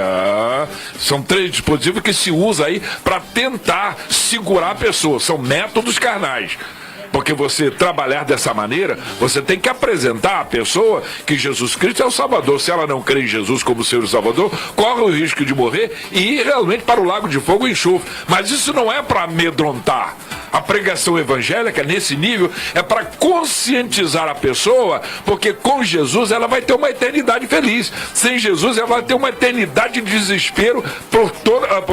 são três dispositivos que se usa aí para tentar segurar a pessoa, são métodos carnais. Porque você trabalhar dessa maneira, você tem que apresentar à pessoa que Jesus Cristo é o Salvador. Se ela não crê em Jesus como Senhor e Salvador, corre o risco de morrer e ir realmente para o lago de fogo e enxofre. Mas isso não é para amedrontar. A pregação evangélica, nesse nível, é para conscientizar a pessoa, porque com Jesus ela vai ter uma eternidade feliz. Sem Jesus ela vai ter uma eternidade de desespero por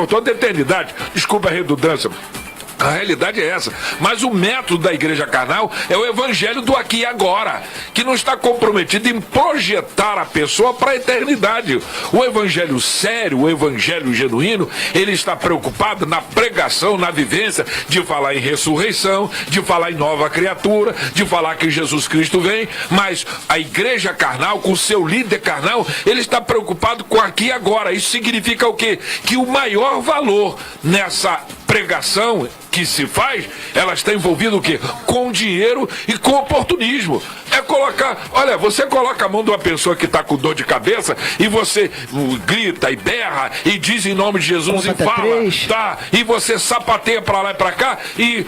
toda a eternidade. Desculpa a redundância. A realidade é essa. Mas o método da igreja carnal é o evangelho do aqui e agora, que não está comprometido em projetar a pessoa para a eternidade. O evangelho sério, o evangelho genuíno, ele está preocupado na pregação, na vivência, de falar em ressurreição, de falar em nova criatura, de falar que Jesus Cristo vem. Mas a igreja carnal, com o seu líder carnal, ele está preocupado com aqui e agora. Isso significa o quê? Que o maior valor nessa pregação que se faz, ela está envolvida o quê? Com dinheiro e com oportunismo. É colocar, olha, você coloca a mão de uma pessoa que está com dor de cabeça e você grita e berra e diz em nome de Jesus e fala, tá? E você sapateia para lá e para cá e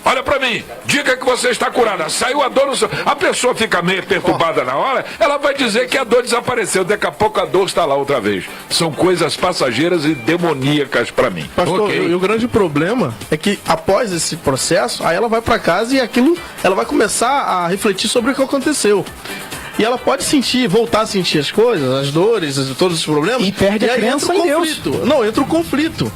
olha pra mim, diga que você está curada. Saiu a dor no seu... A pessoa fica meio perturbada na hora, ela vai dizer que a dor desapareceu. Daqui a pouco a dor está lá outra vez. São coisas passageiras e demoníacas pra mim. Pastor, e o grande problema é que após esse processo, aí ela vai pra casa e aquilo, ela vai começar a refletir sobre o que aconteceu. E ela pode voltar a sentir as coisas, as dores, todos os problemas. E perde a crença em Deus. Não, entra o conflito.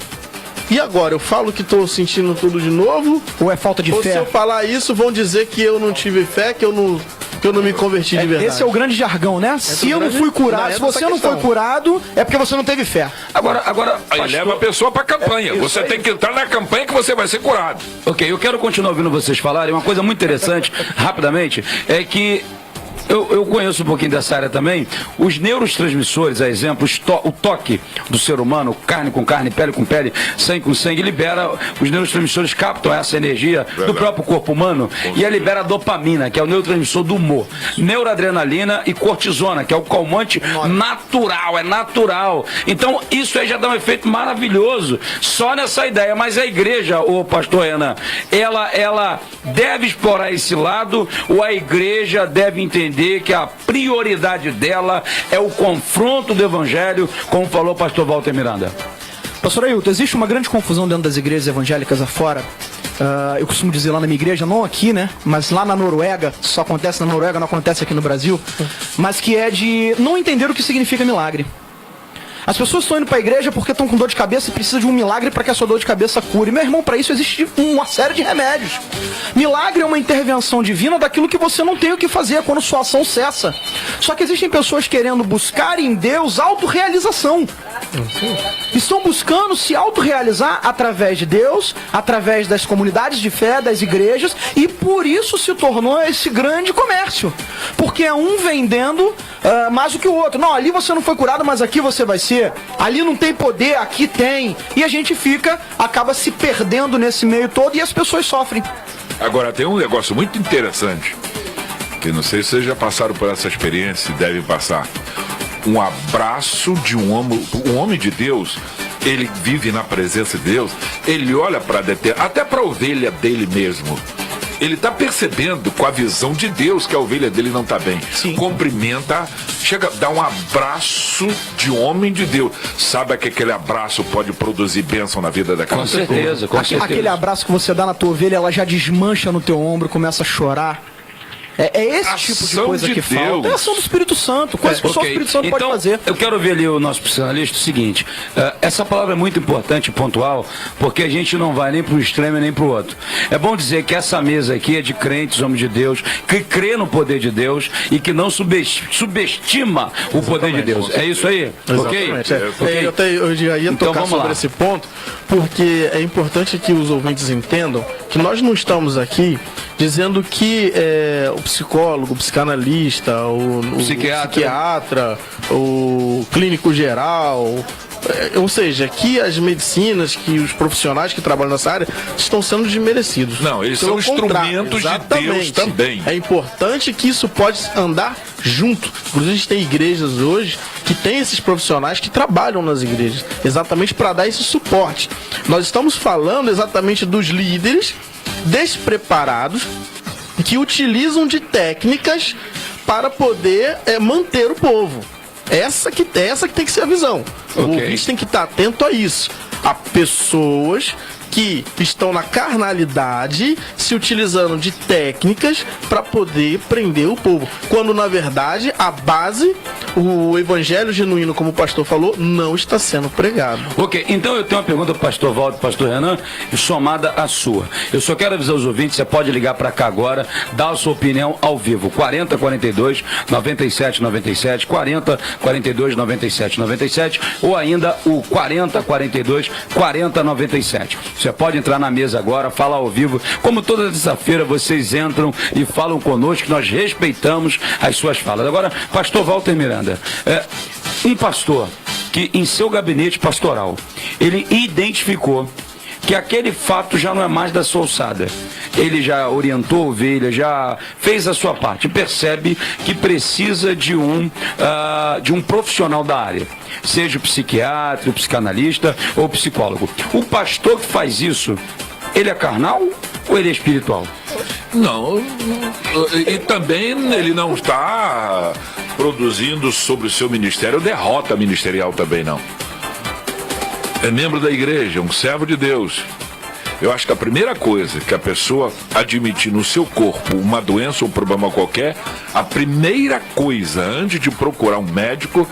E agora, eu falo que estou sentindo tudo de novo? Ou é falta de fé? Ou se eu falar isso, vão dizer que eu não tive fé, que eu não me converti de verdade. Esse é o grande jargão, né? Se eu não fui curado, se você não foi curado, é porque você não teve fé. Agora aí pastor, leva a pessoa para a campanha. Você tem que entrar na campanha que você vai ser curado. Ok, eu quero continuar ouvindo vocês falarem. Uma coisa muito interessante, rapidamente, é que eu conheço um pouquinho dessa área também. Os neurotransmissores, a exemplo, o toque do ser humano, carne com carne, pele com pele, sangue com sangue, libera, os neurotransmissores captam essa energia do próprio corpo humano e libera a dopamina, que é o neurotransmissor do humor, neuroadrenalina e cortisona, que é o calmante natural, é natural. Então isso aí já dá um efeito maravilhoso só nessa ideia. Mas a igreja, ô pastor Renan, ela deve explorar esse lado, ou a igreja deve entender que a prioridade dela é o confronto do evangelho, como falou o pastor Walter Miranda? Pastor Ailton, existe uma grande confusão dentro das igrejas evangélicas afora. Eu costumo dizer lá na minha igreja, não aqui, né? Mas lá na Noruega, só acontece na Noruega, não acontece aqui no Brasil, mas que é de não entender o que significa milagre. As pessoas estão indo para a igreja porque estão com dor de cabeça e precisam de um milagre para que a sua dor de cabeça cure. Meu irmão, para isso existe uma série de remédios. Milagre é uma intervenção divina daquilo que você não tem o que fazer quando sua ação cessa. Só que existem pessoas querendo buscar em Deus autorrealização. Estão buscando se autorrealizar através de Deus, através das comunidades de fé, das igrejas, e por isso se tornou esse grande comércio. Porque é um vendendo mais do que o outro. Não, ali você não foi curado, mas aqui você vai ser. Ali não tem poder, aqui tem. E a gente acaba se perdendo nesse meio todo e as pessoas sofrem. Agora, tem um negócio muito interessante, que não sei se vocês já passaram por essa experiência e devem passar. Um abraço de um homem de Deus, ele vive na presença de Deus, ele olha para até para a ovelha dele mesmo. Ele está percebendo com a visão de Deus que a ovelha dele não está bem. Sim. Cumprimenta, chega, dá um abraço de homem de Deus. Sabe que aquele abraço pode produzir bênção na vida daquela pessoa? Com certeza, com certeza. Aquele abraço que você dá na tua ovelha, ela já desmancha no teu ombro, começa a chorar. É esse tipo de coisa que falta. É a ação do Espírito Santo, coisa que só o Espírito Santo pode fazer. Eu quero ver ali o nosso psicanalista o seguinte, essa palavra é muito importante e pontual, porque a gente não vai nem para um extremo nem para o outro. É bom dizer que essa mesa aqui é de crentes, homens de Deus, que crê no poder de Deus e que não subestima o poder de Deus. É isso aí? Exatamente. Okay? Eu já ia então, tocar sobre esse ponto, porque é importante que os ouvintes entendam que nós não estamos aqui dizendo que o psicólogo, o psicanalista, o psiquiatra, o clínico geral, ou seja, que as medicinas, que os profissionais que trabalham nessa área estão sendo desmerecidos. Não, eles são instrumentos de Deus também. É importante que isso pode andar junto. Inclusive a gente tem igrejas hoje que tem esses profissionais que trabalham nas igrejas, exatamente para dar esse suporte. Nós estamos falando exatamente dos líderes despreparados que utilizam de técnicas para poder manter o povo. Essa que tem que ser a visão. O ouvinte tem que estar atento a isso. A pessoas que estão na carnalidade se utilizando de técnicas para poder prender o povo. Quando, na verdade, a base, o evangelho genuíno, como o pastor falou, não está sendo pregado. Ok, então eu tenho uma pergunta para o pastor Valdo e pastor Renan, somada à sua. Eu só quero avisar os ouvintes, você pode ligar para cá agora, dar a sua opinião ao vivo. 4042 9797, 4042 9797, ou ainda o 4042 4097. Você pode entrar na mesa agora, falar ao vivo. Como toda terça-feira vocês entram e falam conosco, nós respeitamos as suas falas. Agora, pastor Walter Miranda, um pastor que em seu gabinete pastoral, ele identificou que aquele fato já não é mais da sua alçada. Ele já orientou a ovelha, já fez a sua parte, percebe que precisa de um profissional da área, seja o psiquiatra, o psicanalista ou o psicólogo. O pastor que faz isso, ele é carnal ou ele é espiritual? Não, e também ele não está produzindo sobre o seu ministério derrota ministerial também, não. É membro da igreja, um servo de Deus. Eu acho que a primeira coisa que a pessoa admitir no seu corpo uma doença ou um problema qualquer, a primeira coisa antes de procurar um médico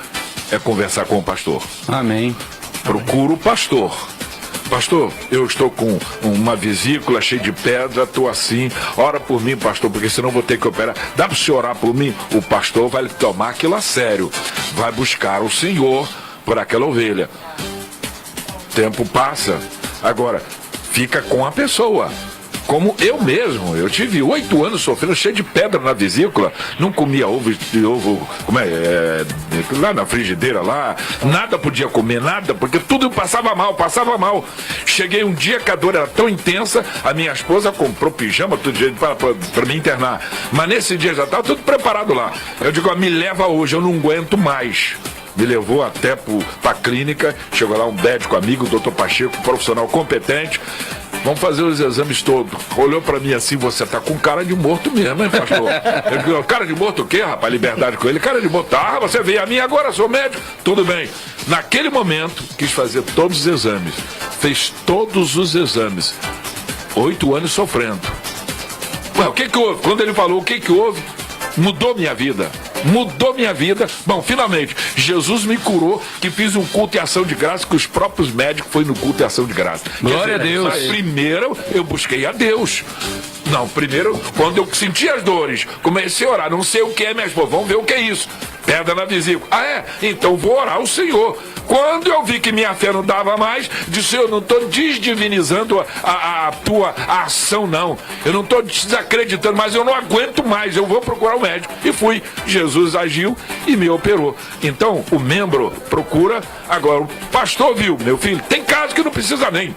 é conversar com o pastor. Amém. Procura o pastor. Pastor, eu estou com uma vesícula cheia de pedra, estou assim, ora por mim, pastor, porque senão vou ter que operar. Dá para o senhor orar por mim? O pastor vai tomar aquilo a sério, vai buscar o Senhor por aquela ovelha. Tempo passa, agora fica com a pessoa. Como eu mesmo, eu tive 8 anos sofrendo cheio de pedra na vesícula, não comia ovo, lá na frigideira lá, nada podia comer, nada, porque tudo passava mal. Cheguei um dia que a dor era tão intensa, a minha esposa comprou pijama, tudo jeito para me internar, mas nesse dia já estava tudo preparado lá. Eu digo, me leva hoje, eu não aguento mais. Me levou até para a clínica, chegou lá um médico amigo, o doutor Pacheco, um profissional competente. Vamos fazer os exames todos. Olhou pra mim assim, você tá com cara de morto mesmo, hein, pastor? Eu digo, cara de morto o quê, rapaz? Liberdade com ele. Cara de morto, você veio a mim agora, sou médico. Tudo bem. Naquele momento, quis fazer todos os exames. Fez todos os exames. 8 anos sofrendo. Ué, o que houve? Quando ele falou o que houve, mudou minha vida. Bom, finalmente, Jesus me curou, que fiz um culto e ação de graça, que os próprios médicos foi no culto e ação de graça. Glória a Deus. Primeiro, eu busquei a Deus. Não, primeiro, quando eu senti as dores, comecei a orar, não sei o que é, mas vamos ver o que é isso. Pedra na vesícula. Então vou orar ao Senhor. Quando eu vi que minha fé não dava mais, disse, eu não estou desdivinizando a tua ação, não. Eu não estou desacreditando, mas eu não aguento mais, eu vou procurar o médico. E fui. Jesus agiu e me operou. Então, o membro procura. Agora, o pastor viu, meu filho, tem casos que não precisa nem.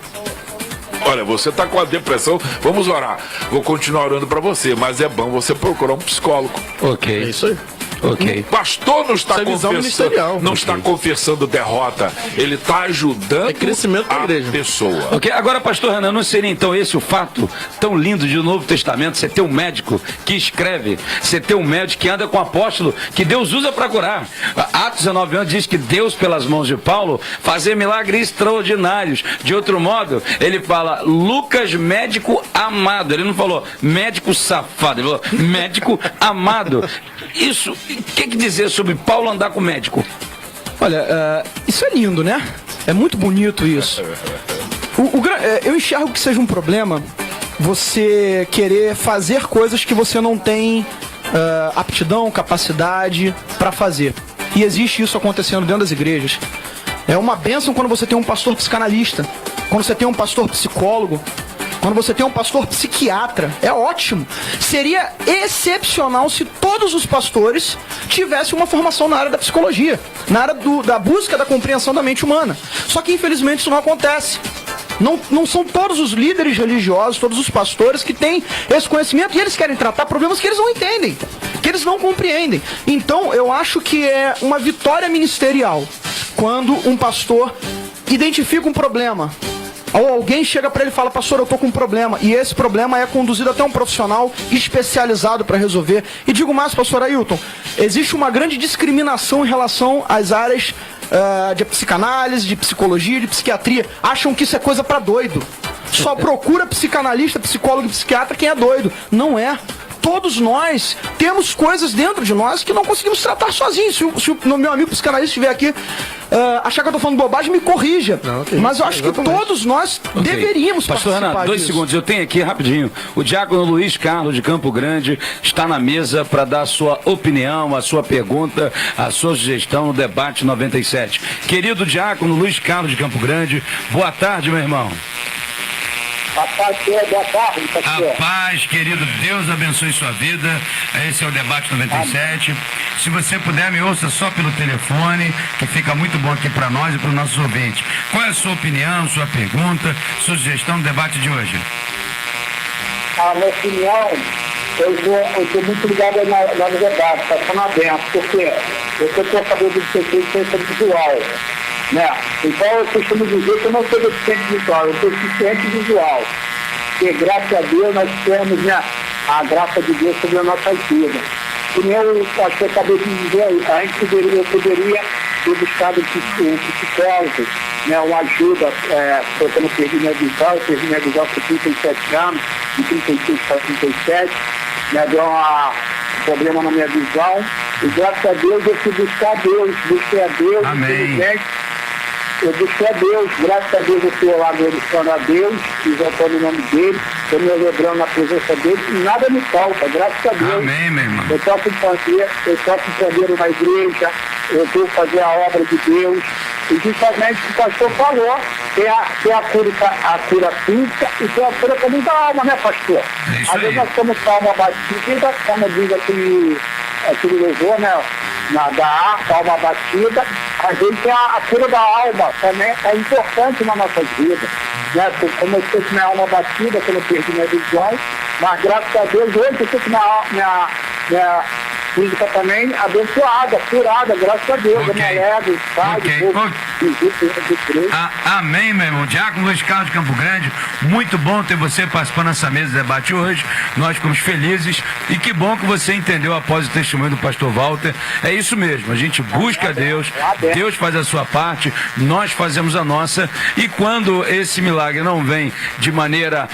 Olha, você está com a depressão, vamos orar. Vou continuar orando para você, mas é bom você procurar um psicólogo. Ok. É isso aí. Ok. O pastor não está confessando derrota, ele está ajudando crescimento da igreja. Pessoa. Ok, agora, pastor Renan, não seria então esse o fato tão lindo de Novo Testamento, você ter um médico que escreve, você ter um médico que anda com o apóstolo, que Deus usa para curar. Atos 19 diz que Deus, pelas mãos de Paulo, fazia milagres extraordinários. De outro modo, ele fala, Lucas, médico amado. Ele não falou médico safado, ele falou médico amado. Isso, o que dizer sobre Paulo andar com o médico? Olha, isso é lindo, né? É muito bonito isso. Eu enxergo que seja um problema você querer fazer coisas que você não tem aptidão, capacidade para fazer. E existe isso acontecendo dentro das igrejas. É uma bênção quando você tem um pastor psicanalista, quando você tem um pastor psicólogo, quando você tem um pastor psiquiatra. É ótimo. Seria excepcional se todos os pastores tivessem uma formação na área da psicologia, na área da busca da compreensão da mente humana. Só que infelizmente isso não acontece. Não são todos os líderes religiosos, todos os pastores que têm esse conhecimento, e eles querem tratar problemas que eles não entendem, que eles não compreendem. Então eu acho que é uma vitória ministerial quando um pastor identifica um problema Ou alguém chega para ele e fala, pastor, eu tô com um problema. E esse problema é conduzido até um profissional especializado para resolver. E digo mais, pastor Ailton, existe uma grande discriminação em relação às áreas de psicanálise, de psicologia, de psiquiatria. Acham que isso é coisa para doido. Só procura psicanalista, psicólogo e psiquiatra quem é doido. Não é. Todos nós temos coisas dentro de nós que não conseguimos tratar sozinhos. Se o meu amigo psicanalista estiver aqui achar que eu estou falando bobagem, me corrija. Não, okay. Mas eu acho que todos nós deveríamos Pastor participar Renato, 2 disso. segundos. Eu tenho aqui, rapidinho, o diácono Luiz Carlos de Campo Grande está na mesa para dar a sua opinião, a sua pergunta, a sua sugestão no debate 97. Querido diácono Luiz Carlos de Campo Grande, boa tarde, meu irmão. Boa tarde, pastor. A paz, querido, Deus abençoe sua vida. Esse é o debate 97. Se você puder, me ouça só pelo telefone, que fica muito bom aqui para nós e para os nossos ouvintes. Qual é a sua opinião, sua pergunta, sua sugestão no debate de hoje? A minha opinião, eu estou muito ligado na verdade, está sendo aberto, porque eu estou sabendo de deficiência visual. Né? Então eu costumo dizer que eu não sou deficiente visual, eu sou deficiente visual. Porque graças a Deus nós temos, né, a graça de Deus sobre a nossa vida. E eu acho que eu acabei de dizer aí, eu poderia ter buscado um psicólogo, né, uma ajuda, porque eu não perdi minha visão com 37 anos, de 35 para 37, né, deu um problema na minha visão, e graças a Deus eu fui buscar Deus, busquei a Deus, amém. Eu busquei a Deus, graças a Deus eu estou lá glorificando a Deus, exaltando o nome dele, estou me alegrando na presença dele, e nada me falta, graças a Deus. Amém, meu irmão. Eu toco pandeiro na igreja, eu vou fazer a obra de Deus, e justamente o que o pastor falou, tem a cura física e tem a cura também da alma, né, pastor? Às vezes nós estamos com a alma batida, como diz aquele louvor, né? Da harpa, alma batida, a gente tem a cura da alma, também é importante na nossa vida. Né? Como eu sei que minha alma batida, que eu não perdi minha visão, mas graças a Deus, hoje eu sei que minha física também abençoada, curada, graças a Deus. Eu me alegro, amém, meu irmão. Diácono Luiz Carlos de Campo Grande, muito bom ter você participando dessa mesa de debate hoje. Nós ficamos felizes e que bom que você entendeu após o testemunho do pastor Walter. É isso mesmo, a gente busca Deus, Deus faz a sua parte, nós fazemos a nossa, e quando esse milagre não vem de maneira,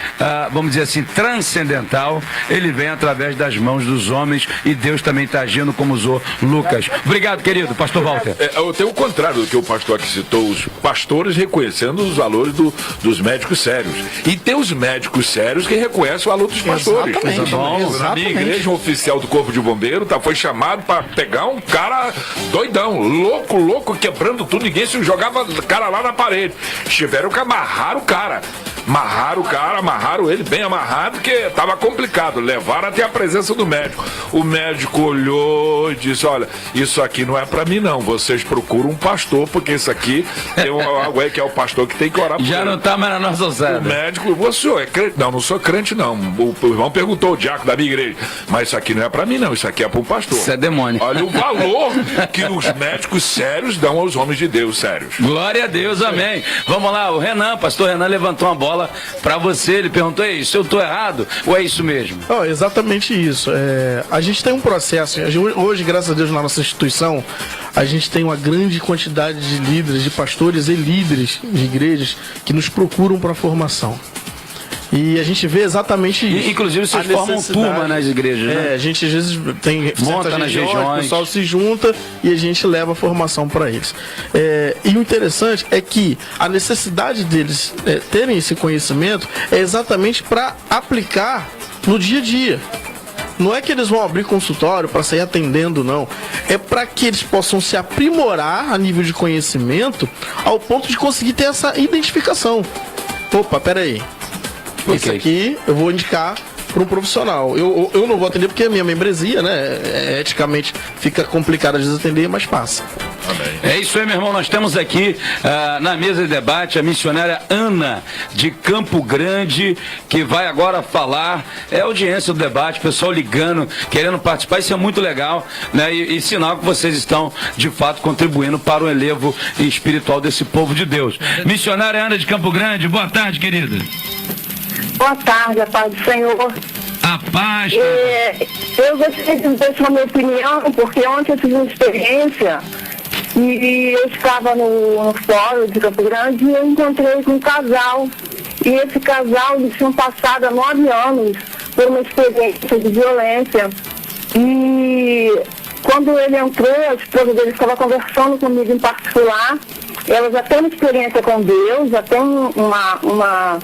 vamos dizer assim, transcendental, ele vem através das mãos dos homens, e Deus também está agindo como usou Lucas. Obrigado, querido pastor Walter. Eu tenho o contrário do que o pastor aqui citou, os pastores reconhecendo os valores dos médicos sérios, e tem os médicos sérios que reconhecem o valor dos pastores. Exatamente. Na minha igreja, um oficial do Corpo de Bombeiro foi chamado para pegar um cara doidão, louco, quebrando tudo, ninguém se jogava o cara lá na parede. Tiveram que amarrar o cara. Amarraram ele bem amarrado, porque estava complicado. Levaram até a presença do médico. O médico olhou e disse: olha, isso aqui não é para mim não, vocês procuram um pastor, porque isso aqui tem algo aí que é o pastor que tem que orar por já ele. Não está mais na nossa ossada. O médico, você é crente? Não sou crente não. O irmão perguntou, o diácono da minha igreja, mas isso aqui não é para mim não, isso aqui é para um pastor. Isso é demônio. Olha o valor que os médicos sérios dão aos homens de Deus sérios. Glória a Deus, amém. Vamos lá, o pastor Renan levantou uma bola para você, ele perguntou: ei, se eu estou errado ou é isso mesmo? Oh, exatamente isso. A gente tem um processo, hoje, graças a Deus, na nossa instituição, a gente tem uma grande quantidade de líderes, de pastores e líderes de igrejas que nos procuram para formação. E a gente vê exatamente isso. Inclusive vocês formam turma nas igrejas, né? A gente às vezes tem monta nas regiões, o pessoal se junta e a gente leva a formação para eles. E o interessante é que a necessidade deles terem esse conhecimento é exatamente para aplicar no dia a dia. Não é que eles vão abrir consultório para sair atendendo, não. É para que eles possam se aprimorar a nível de conhecimento ao ponto de conseguir ter essa identificação. Opa, peraí. Isso aqui eu vou indicar para um profissional. Eu não vou atender porque a minha membresia, né? Eticamente fica complicado às vezes atender, mas passa. Amém. É isso aí, meu irmão. Nós temos aqui na mesa de debate a missionária Ana de Campo Grande, que vai agora falar. É a audiência do debate, pessoal ligando, querendo participar. Isso é muito legal, né? E sinal que vocês estão, de fato, contribuindo para o elevo espiritual desse povo de Deus. Missionária Ana de Campo Grande, boa tarde, querida. Boa tarde, a paz do Senhor. A paz. Eu gostaria de deixar a minha opinião, porque ontem eu tive uma experiência e eu estava no fórum de Campo Grande e eu encontrei com um casal. E esse casal, eles tinham passado há 9 anos por uma experiência de violência. E quando ele entrou, a esposa dele estava conversando comigo em particular. Ela já tem uma experiência com Deus, já tem uma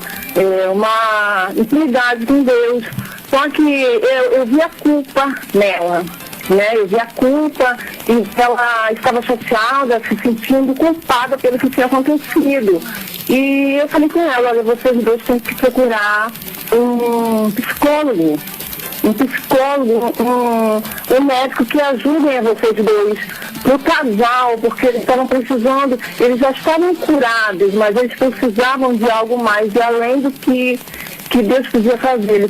intimidade com Deus. Só que eu vi a culpa nela, né? Eu vi a culpa e ela estava chateada, se sentindo culpada pelo que tinha acontecido. E eu falei com ela, olha, vocês dois têm que procurar um psicólogo, um médico que ajudem a vocês dois, pro casal, porque eles estavam precisando, eles já estavam curados, mas eles precisavam de algo mais, e além do que Deus podia fazer,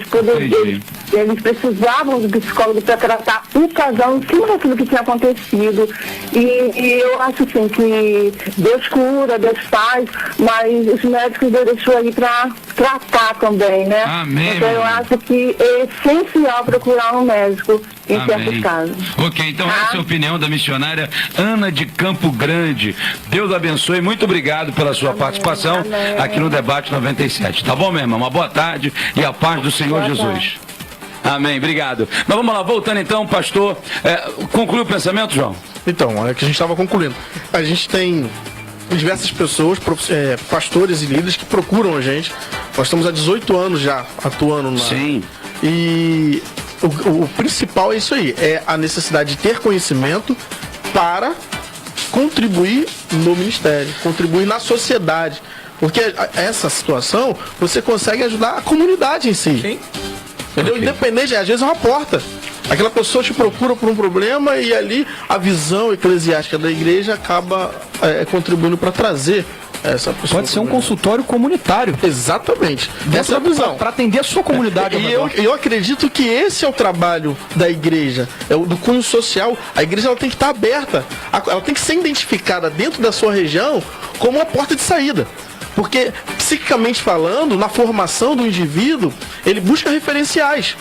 eles precisavam do psicólogo para tratar o casal em cima daquilo que tinha acontecido. E eu acho assim que Deus cura, Deus faz, mas os médicos Deus deixou aí para tratar também, né? Amém, então eu acho que é essencial procurar um médico em certos casos. Ok, então essa é a opinião da missionária Ana de Campo Grande. Deus abençoe, muito obrigado pela sua participação aqui no Debate 97. Tá bom, minha irmã? Uma boa tarde e a paz do Senhor Jesus. Amém, obrigado. Mas vamos lá, voltando então, pastor. Conclui o pensamento, João? Então, é que a gente estava concluindo. A gente tem diversas pessoas, pastores e líderes que procuram a gente. Nós estamos há 18 anos já atuando na... Sim. E o principal é isso aí, é a necessidade de ter conhecimento para contribuir no ministério, contribuir na sociedade. Porque essa situação, você consegue ajudar a comunidade em si. Sim. Entendeu? Ok. Independente, às vezes é uma porta. Aquela pessoa te procura por um problema e ali a visão eclesiástica da igreja acaba contribuindo para trazer essa pessoa. Pode ser um consultório comunitário. Exatamente. Essa é a visão. Para atender a sua comunidade. E eu acredito que esse é o trabalho da igreja, do cunho social. A igreja ela tem que estar aberta, ela tem que ser identificada dentro da sua região como uma porta de saída. Porque, psiquicamente falando, na formação do indivíduo, ele busca referenciais.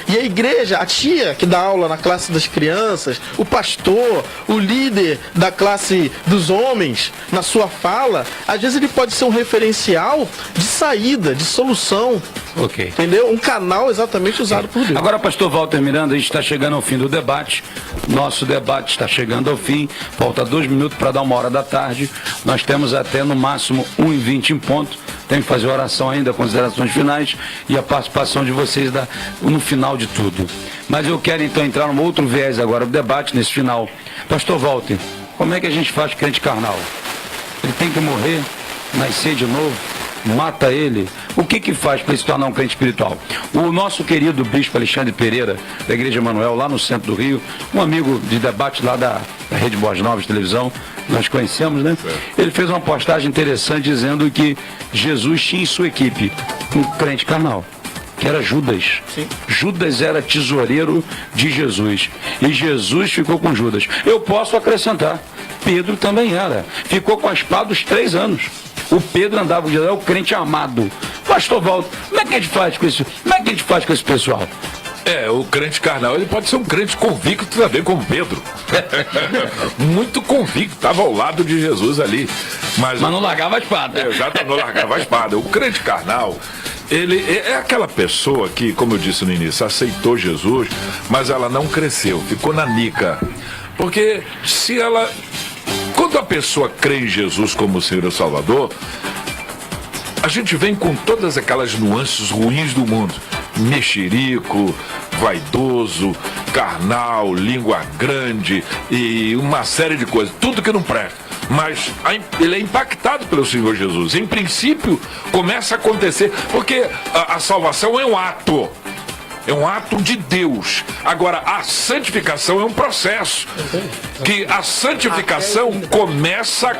E a igreja, a tia que dá aula na classe das crianças, o pastor, o líder da classe dos homens, na sua fala, às vezes ele pode ser um referencial de saída, de solução. Ok. Entendeu? Um canal exatamente usado por Deus. Agora, pastor Walter Miranda, a gente está chegando ao fim do debate. Nosso debate está chegando ao fim. Falta 2 minutos para dar 1h da tarde. Nós temos até no máximo 1h20 em ponto. Tem que fazer oração ainda, considerações finais e a participação de vocês no final de tudo. Mas eu quero então entrar num outro viés agora do debate nesse final. Pastor Walter, como é que a gente faz crente carnal? Ele tem que morrer, nascer de novo, mata ele. O que faz para ele se tornar um crente espiritual? O nosso querido bispo Alexandre Pereira, da Igreja Emanuel, lá no centro do Rio, um amigo de debate lá da Rede Boas Novas Televisão, nós conhecemos, né? Ele fez uma postagem interessante dizendo que Jesus tinha em sua equipe um crente carnal, que era Judas. Sim. Judas era tesoureiro de Jesus. E Jesus ficou com Judas. Eu posso acrescentar, Pedro também era. Ficou com a espada os 3 anos. O Pedro andava com Jesus, é o crente amado. Pastor Walter, como é que a gente faz com isso? Como é que a gente faz com esse pessoal? O crente carnal, ele pode ser um crente convicto também, como Pedro. Muito convicto, estava ao lado de Jesus ali. Mas não largava a espada. Exato, não largava a espada. O crente carnal, ele é aquela pessoa que, como eu disse no início, aceitou Jesus, mas ela não cresceu, ficou na nica. Porque se ela... Quando a pessoa crê em Jesus como Senhor e Salvador, a gente vem com todas aquelas nuances ruins do mundo. Mexerico, vaidoso, carnal, língua grande e uma série de coisas. Tudo que não presta. Mas ele é impactado pelo Senhor Jesus. Em princípio, começa a acontecer, porque a salvação é um ato. é um ato de Deus. Agora, a santificação é um processo. Que a santificação começa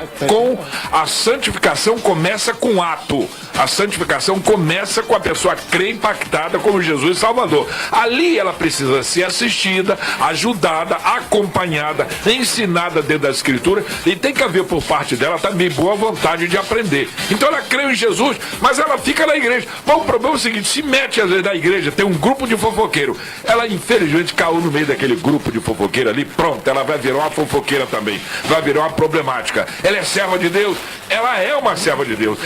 com ato. A santificação começa com a pessoa crer impactada como Jesus Salvador. Ali ela precisa ser assistida, ajudada, acompanhada, ensinada dentro da Escritura, e tem que haver por parte dela também boa vontade de aprender. Então ela crê em Jesus, mas ela fica na igreja. Bom, o problema é o seguinte: se mete às vezes na igreja, tem um grupo de fofoqueiro. Ela infelizmente caiu no meio daquele grupo de fofoqueiro ali, pronto, ela vai virar uma fofoqueira também, vai virar uma problemática. Ela é serva de Deus? Ela é uma serva de Deus.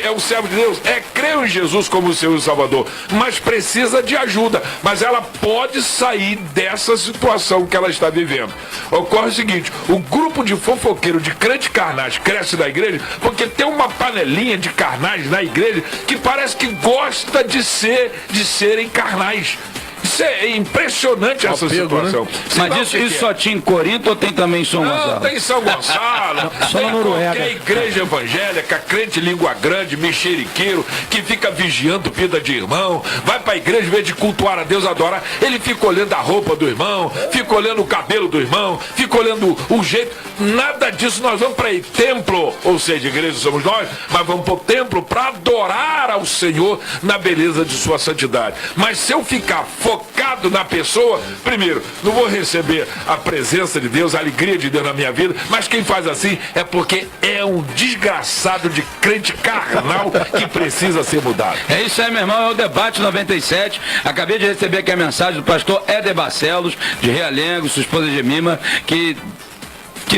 É um servo de Deus? Creu em Jesus como seu Salvador, mas precisa de ajuda. Mas ela pode sair dessa situação que ela está vivendo. Ocorre o seguinte: o grupo de fofoqueiro, de crente carnais, cresce na igreja porque tem uma panelinha de carnais na igreja que parece que gosta de serem carnais. Isso é impressionante, essa situação. Né? Mas isso só tinha em Corinto ou tem também em São Gonçalo? Não, tem em São Gonçalo, só tem na Noruega. Qualquer igreja evangélica, crente língua grande, mexeriqueiro, que fica vigiando vida de irmão, vai pra igreja, em vez de cultuar a Deus, adorar, ele fica olhando a roupa do irmão, fica olhando o cabelo do irmão, fica olhando o jeito. Nada disso. Nós vamos para templo, ou seja, igreja somos nós, mas vamos para o templo para adorar ao Senhor na beleza de sua santidade. Mas se eu ficar focado na pessoa, primeiro, não vou receber a presença de Deus, a alegria de Deus na minha vida, mas quem faz assim é porque é um desgraçado de crente carnal que precisa ser mudado. É isso aí, meu irmão, é o Debate 97. Acabei de receber aqui a mensagem do pastor Éder Barcelos, de Realengo, sua esposa Gemima, que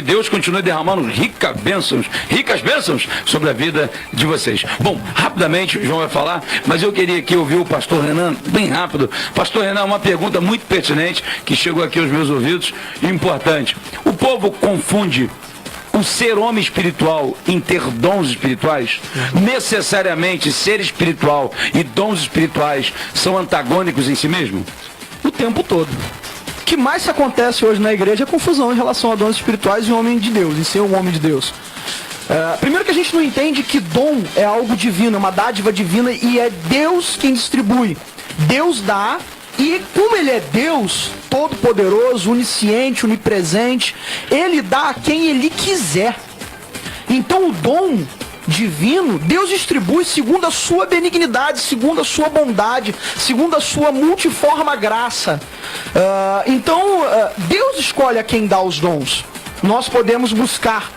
Deus continue derramando ricas bênçãos sobre a vida de vocês. Bom, rapidamente o João vai falar, mas eu queria aqui ouvir o pastor Renan, bem rápido. Pastor Renan, uma pergunta muito pertinente que chegou aqui aos meus ouvidos, importante. O povo confunde o ser homem espiritual em ter dons espirituais? Necessariamente ser espiritual e dons espirituais são antagônicos em si mesmo? O tempo todo. O que mais se acontece hoje na igreja é confusão em relação a dons espirituais e homem de Deus, em ser um homem de Deus. Primeiro que a gente não entende que dom é algo divino, é uma dádiva divina e é Deus quem distribui. Deus dá, e como Ele é Deus, todo-poderoso, onisciente, onipresente, Ele dá a quem Ele quiser. Então o dom divino, Deus distribui segundo a sua benignidade, segundo a sua bondade, segundo a sua multiforme graça. Então, Deus escolhe a quem dá os dons. Nós podemos buscar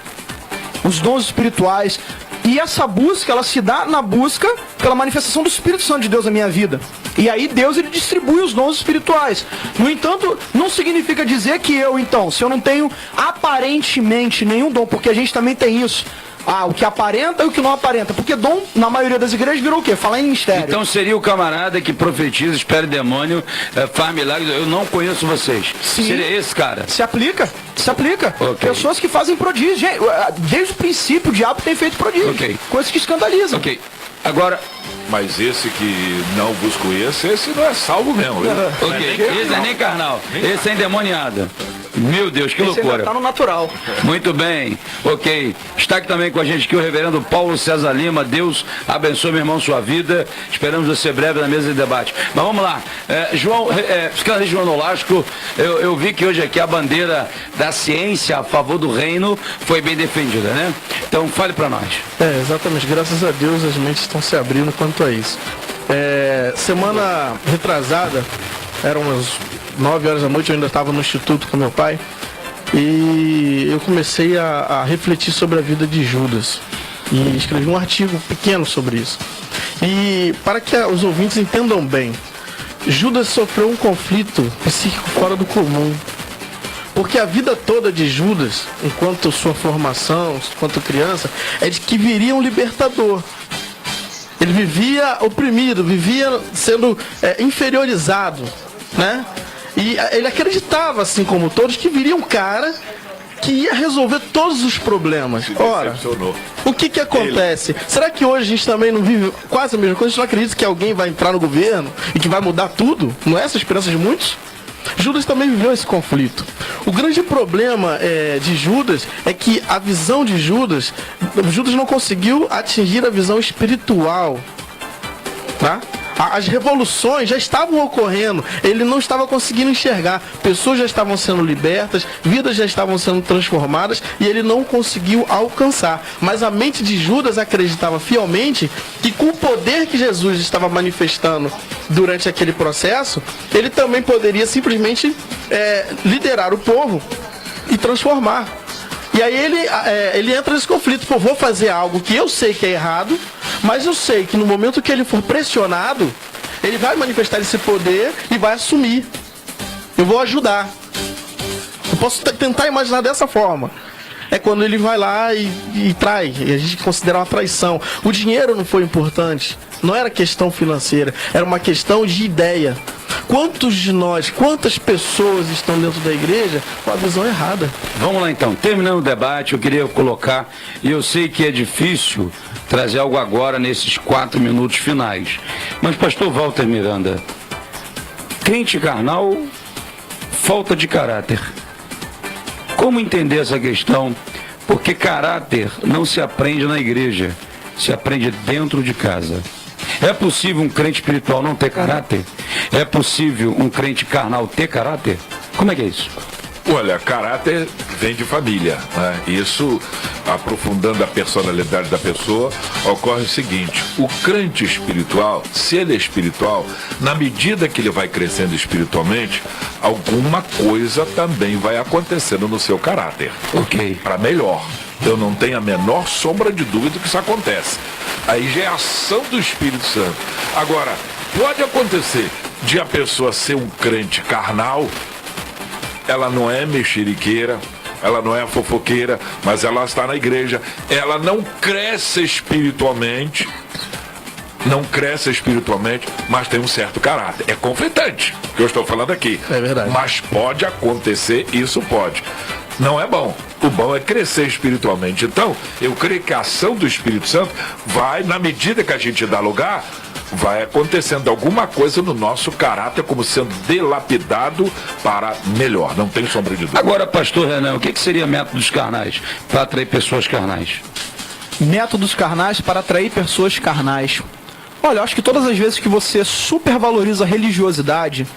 os dons espirituais, e essa busca, ela se dá na busca pela manifestação do Espírito Santo de Deus na minha vida. E aí Deus, ele distribui os dons espirituais. No entanto, não significa dizer que se eu não tenho aparentemente nenhum dom, porque a gente também tem isso. O que aparenta e o que não aparenta. Porque dom, na maioria das igrejas, virou o quê? Falar em mistério. Então seria o camarada que profetiza, espera demônio, faz milagres. Eu não conheço vocês. Sim. Seria esse cara? Se aplica. Okay. Pessoas que fazem prodígio. Desde o princípio, o diabo tem feito prodígio. Okay. Coisas que escandalizam. Ok. Agora... Mas esse que não vos conhece, esse não é salvo mesmo. Esse é nem carnal. Esse é endemoniado. Meu Deus, que loucura. Está no natural. Muito bem, ok. Está aqui também com a gente aqui o reverendo Paulo César Lima. Deus abençoe, meu irmão, sua vida. Esperamos você breve na mesa de debate. Mas vamos lá. João Nolasco, eu vi que hoje aqui a bandeira da ciência a favor do reino foi bem defendida, né? Então fale para nós. Exatamente. Graças a Deus as mentes estão se abrindo quanto a isso. Semana retrasada, eram umas 9 horas da noite, eu ainda estava no instituto com meu pai, e eu comecei a refletir sobre a vida de Judas, e escrevi um artigo pequeno sobre isso. E para que os ouvintes entendam bem, Judas sofreu um conflito psíquico fora do comum, porque a vida toda de Judas, enquanto sua formação, enquanto criança, é de que viria um libertador. Ele vivia oprimido, vivia sendo inferiorizado, né? E ele acreditava, assim como todos, que viria um cara que ia resolver todos os problemas. Ora, o que acontece? Será que hoje a gente também não vive quase a mesma coisa? A gente não acredita que alguém vai entrar no governo e que vai mudar tudo? Não é essa a esperança de muitos? Judas também viveu esse conflito. O grande problema de Judas é que a visão de Judas não conseguiu atingir a visão espiritual, tá? As revoluções já estavam ocorrendo, ele não estava conseguindo enxergar. Pessoas já estavam sendo libertas, vidas já estavam sendo transformadas e ele não conseguiu alcançar. Mas a mente de Judas acreditava fielmente que com o poder que Jesus estava manifestando durante aquele processo, ele também poderia simplesmente liderar o povo e transformar. E aí ele entra nesse conflito, pô, vou fazer algo que eu sei que é errado, mas eu sei que no momento que ele for pressionado, ele vai manifestar esse poder e vai assumir. Eu vou ajudar. Eu posso tentar imaginar dessa forma. É quando ele vai lá e trai, e a gente considera uma traição. O dinheiro não foi importante, não era questão financeira, era uma questão de ideia. Quantos de nós, quantas pessoas estão dentro da igreja com a visão errada? Vamos lá então, terminando o debate, eu queria colocar, e eu sei que é difícil trazer algo agora nesses 4 minutos finais, mas pastor Walter Miranda, crente carnal, falta de caráter. Como entender essa questão? Porque caráter não se aprende na igreja, se aprende dentro de casa. É possível um crente espiritual não ter caráter? É possível um crente carnal ter caráter? Como é que é isso? Olha, caráter vem de família, né? Isso, aprofundando a personalidade da pessoa, ocorre o seguinte: o crente espiritual, se ele é espiritual, na medida que ele vai crescendo espiritualmente, alguma coisa também vai acontecendo no seu caráter. Ok. Para melhor. Eu não tenho a menor sombra de dúvida que isso acontece. Aí já é ação do Espírito Santo. Agora, pode acontecer de a pessoa ser um crente carnal, ela não é mexeriqueira, ela não é fofoqueira, mas ela está na igreja, ela não cresce espiritualmente, mas tem um certo caráter. É conflitante o que eu estou falando aqui. É verdade. Mas pode acontecer, isso pode. Não é bom. O bom é crescer espiritualmente. Então, eu creio que a ação do Espírito Santo vai, na medida que a gente dá lugar, vai acontecendo alguma coisa no nosso caráter como sendo dilapidado para melhor. Não tem sombra de dúvida. Agora, pastor Renan, o que seria métodos carnais para atrair pessoas carnais? Métodos carnais para atrair pessoas carnais. Olha, eu acho que todas as vezes que você supervaloriza a religiosidade,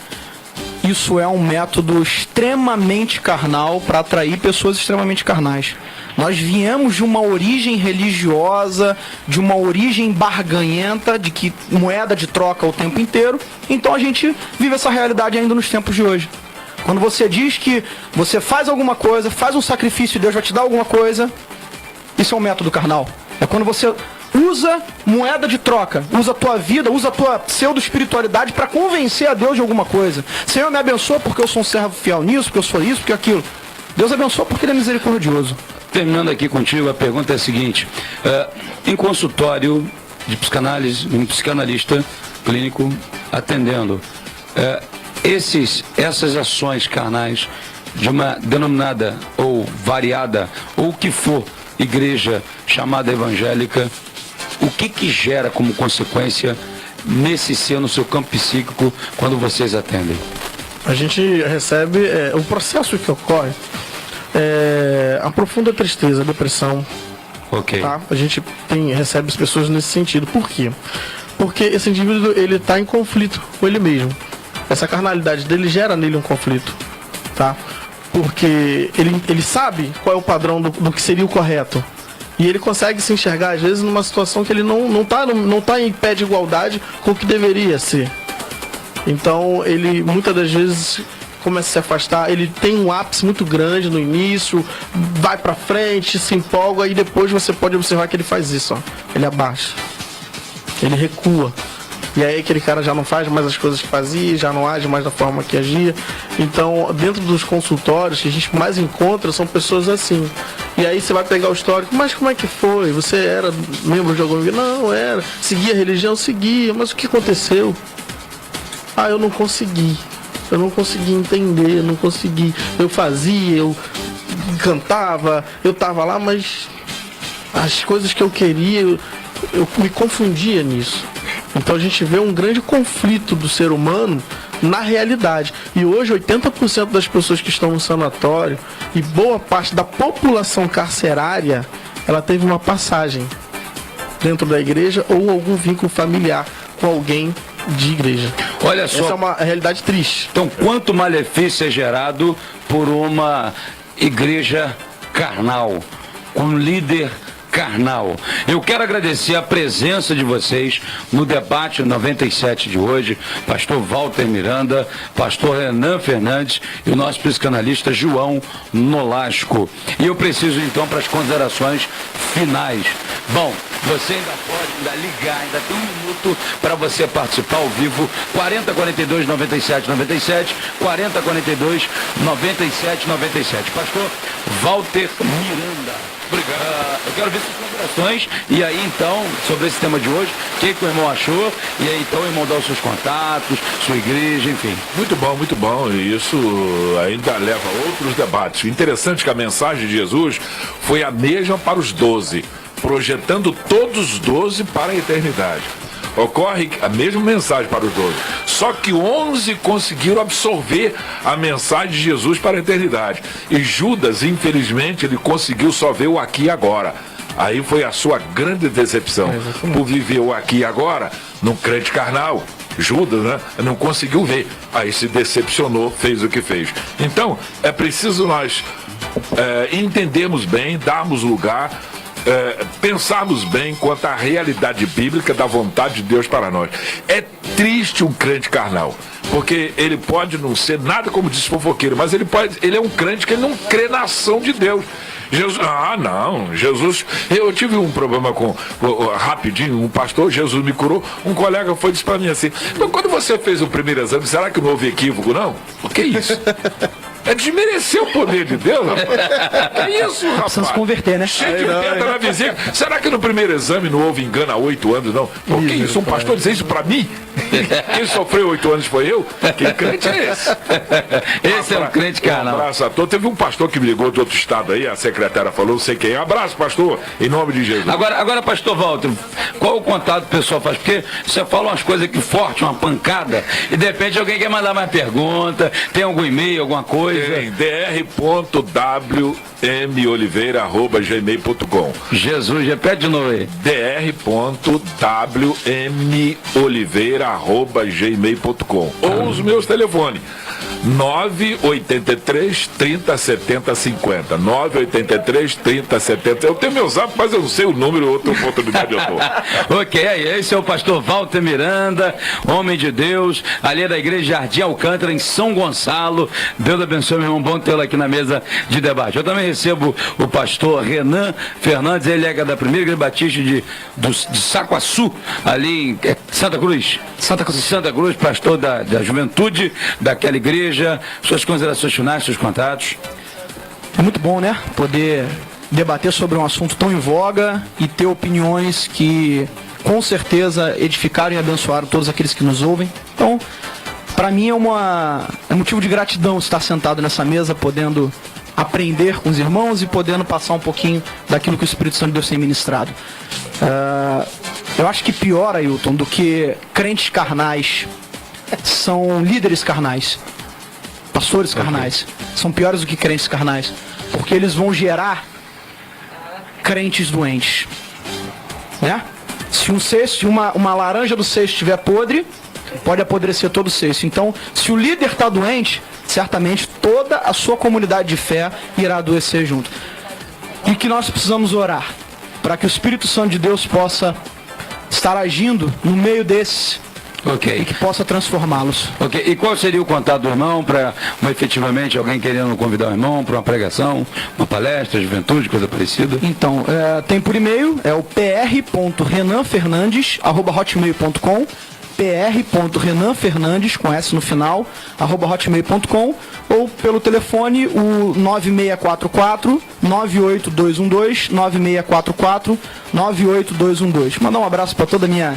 isso é um método extremamente carnal para atrair pessoas extremamente carnais. Nós viemos de uma origem religiosa, de uma origem barganhenta, de que moeda de troca o tempo inteiro. Então a gente vive essa realidade ainda nos tempos de hoje. Quando você diz que você faz alguma coisa, faz um sacrifício e Deus vai te dar alguma coisa, isso é um método carnal. É quando você usa moeda de troca, usa a tua vida, usa a tua pseudo-espiritualidade para convencer a Deus de alguma coisa. Senhor, me abençoa porque eu sou um servo fiel nisso, porque eu sou isso, porque aquilo. Deus abençoa porque Ele é misericordioso. Terminando aqui contigo, a pergunta é a seguinte: em consultório de psicanálise, um psicanalista clínico atendendo, essas ações carnais de uma denominada ou variada, ou o que for, igreja chamada evangélica, o que gera como consequência nesse ser, no seu campo psíquico, quando vocês atendem? A gente recebe o processo que ocorre, a profunda tristeza, a depressão. Ok. Tá? A gente recebe as pessoas nesse sentido. Por quê? Porque esse indivíduo ele está em conflito com ele mesmo. Essa carnalidade dele gera nele um conflito, tá? Porque ele sabe qual é o padrão do que seria o correto. E ele consegue se enxergar, às vezes, numa situação que ele não tá em pé de igualdade com o que deveria ser. Então, ele, muitas das vezes, começa a se afastar. Ele tem um ápice muito grande no início, vai pra frente, se empolga, e depois você pode observar que ele faz isso, ó. Ele abaixa. Ele recua. E aí aquele cara já não faz mais as coisas que fazia, já não age mais da forma que agia. Então, dentro dos consultórios que a gente mais encontra, são pessoas assim. E aí você vai pegar o histórico, mas como é que foi? Você era membro de alguma igreja? Não, era. Seguia a religião? Seguia. Mas o que aconteceu? Ah, eu não consegui. Eu não consegui entender, eu não consegui. Eu fazia, eu cantava, eu tava lá, mas as coisas que eu queria, eu me confundia nisso. Então a gente vê um grande conflito do ser humano na realidade. E hoje 80% das pessoas que estão no sanatório e boa parte da população carcerária, ela teve uma passagem dentro da igreja ou algum vínculo familiar com alguém de igreja. Olha só. Essa é uma realidade triste. Então, quanto malefício é gerado por uma igreja carnal, com um líder carnal. Eu quero agradecer a presença de vocês no debate 97 de hoje, pastor Walter Miranda, pastor Renan Fernandes e o nosso psicanalista João Nolasco. E eu preciso então para as considerações finais. Bom, você ainda pode ligar, ainda tem 1 minuto para você participar ao vivo, 40 42 97 97, 40 42 97 97. Pastor Walter Miranda. Obrigado. Eu quero ver suas considerações e aí então, sobre esse tema de hoje, o que o irmão achou, e aí então o irmão dá os seus contatos, sua igreja, enfim. Muito bom, e isso ainda leva a outros debates. O interessante é que a mensagem de Jesus foi a mesma para os 12, projetando todos os 12 para a eternidade. Ocorre a mesma mensagem para os 12. Só que 11 conseguiram absorver a mensagem de Jesus para a eternidade. E Judas, infelizmente, ele conseguiu só ver o aqui e agora. Aí foi a sua grande decepção. Por viver o aqui e agora, num crente carnal. Judas, né? Não conseguiu ver. Aí se decepcionou, fez o que fez. Então, é preciso nós entendermos bem, darmos lugar, pensarmos bem quanto à realidade bíblica da vontade de Deus para nós. É triste um crente carnal, porque ele pode não ser nada como diz fofoqueiro, mas ele é um crente que ele não crê na ação de Deus. Jesus, eu tive um problema rapidinho, um pastor, Jesus me curou, um colega foi e disse para mim assim, então quando você fez o primeiro exame, será que não houve equívoco, não? O que é isso? É desmerecer o poder de Deus, rapaz. Que isso, rapaz? Precisa se converter, né? Cheio de pedra na vizinha. Será que no primeiro exame não houve engano há 8 anos, não? Por que isso? Um pastor dizer isso pra mim? Quem sofreu 8 anos foi eu? Que crente é esse? Esse é um crente carnal. Um abraço a todos. Teve um pastor que me ligou de outro estado aí, a secretária falou, não sei quem. Abraço, pastor, em nome de Jesus. Agora, pastor Walter, qual o contato que o pessoal faz? Porque você fala umas coisas aqui fortes, uma pancada, e de repente alguém quer mandar mais pergunta, tem algum e-mail, alguma coisa? Tem, dr.wmoliveira@gmail.com. Jesus, repete de novo aí. dr.wmoliveira@gmail.com. Ou os meus telefones. 983 30 70 50. 983 30 70. Eu tenho meu zap, mas eu não sei o número, outra oportunidade eu dou. Ok, aí, esse é o pastor Walter Miranda, homem de Deus, ali é da igreja Jardim Alcântara, em São Gonçalo. Deus abençoe, meu irmão, bom tê-lo aqui na mesa de debate. Eu também recebo o pastor Renan Fernandes, ele é da primeira igreja batista de Saquaçu, ali em Santa Cruz. Santa Cruz, pastor da juventude daquela igreja. Suas considerações finais, seus contatos. É muito bom, né? Poder debater sobre um assunto tão em voga e ter opiniões que com certeza edificaram e abençoaram todos aqueles que nos ouvem. Então, para mim é motivo de gratidão estar sentado nessa mesa, podendo aprender com os irmãos e podendo passar um pouquinho daquilo que o Espírito Santo de Deus tem ministrado. Eu acho que pior, Ailton, do que crentes carnais são líderes carnais, pastores carnais. São piores do que crentes carnais, porque eles vão gerar crentes doentes, né? Se um cesto, uma laranja do cesto estiver podre, pode apodrecer todo o cesto. Então, se o líder está doente, certamente toda a sua comunidade de fé irá adoecer junto. E que nós precisamos orar para que o Espírito Santo de Deus possa estar agindo no meio desses. Ok. E que possa transformá-los. Ok. E qual seria o contato do irmão para efetivamente alguém querendo convidar o irmão para uma pregação, uma palestra, juventude, coisa parecida? Então, tem por e-mail, é o pr.renanfernandes@hotmail.com, pr.renanfernandes, com S no final, @hotmail.com, ou pelo telefone o 9644 98212, 9644 98212. Mandar um abraço para todas minhas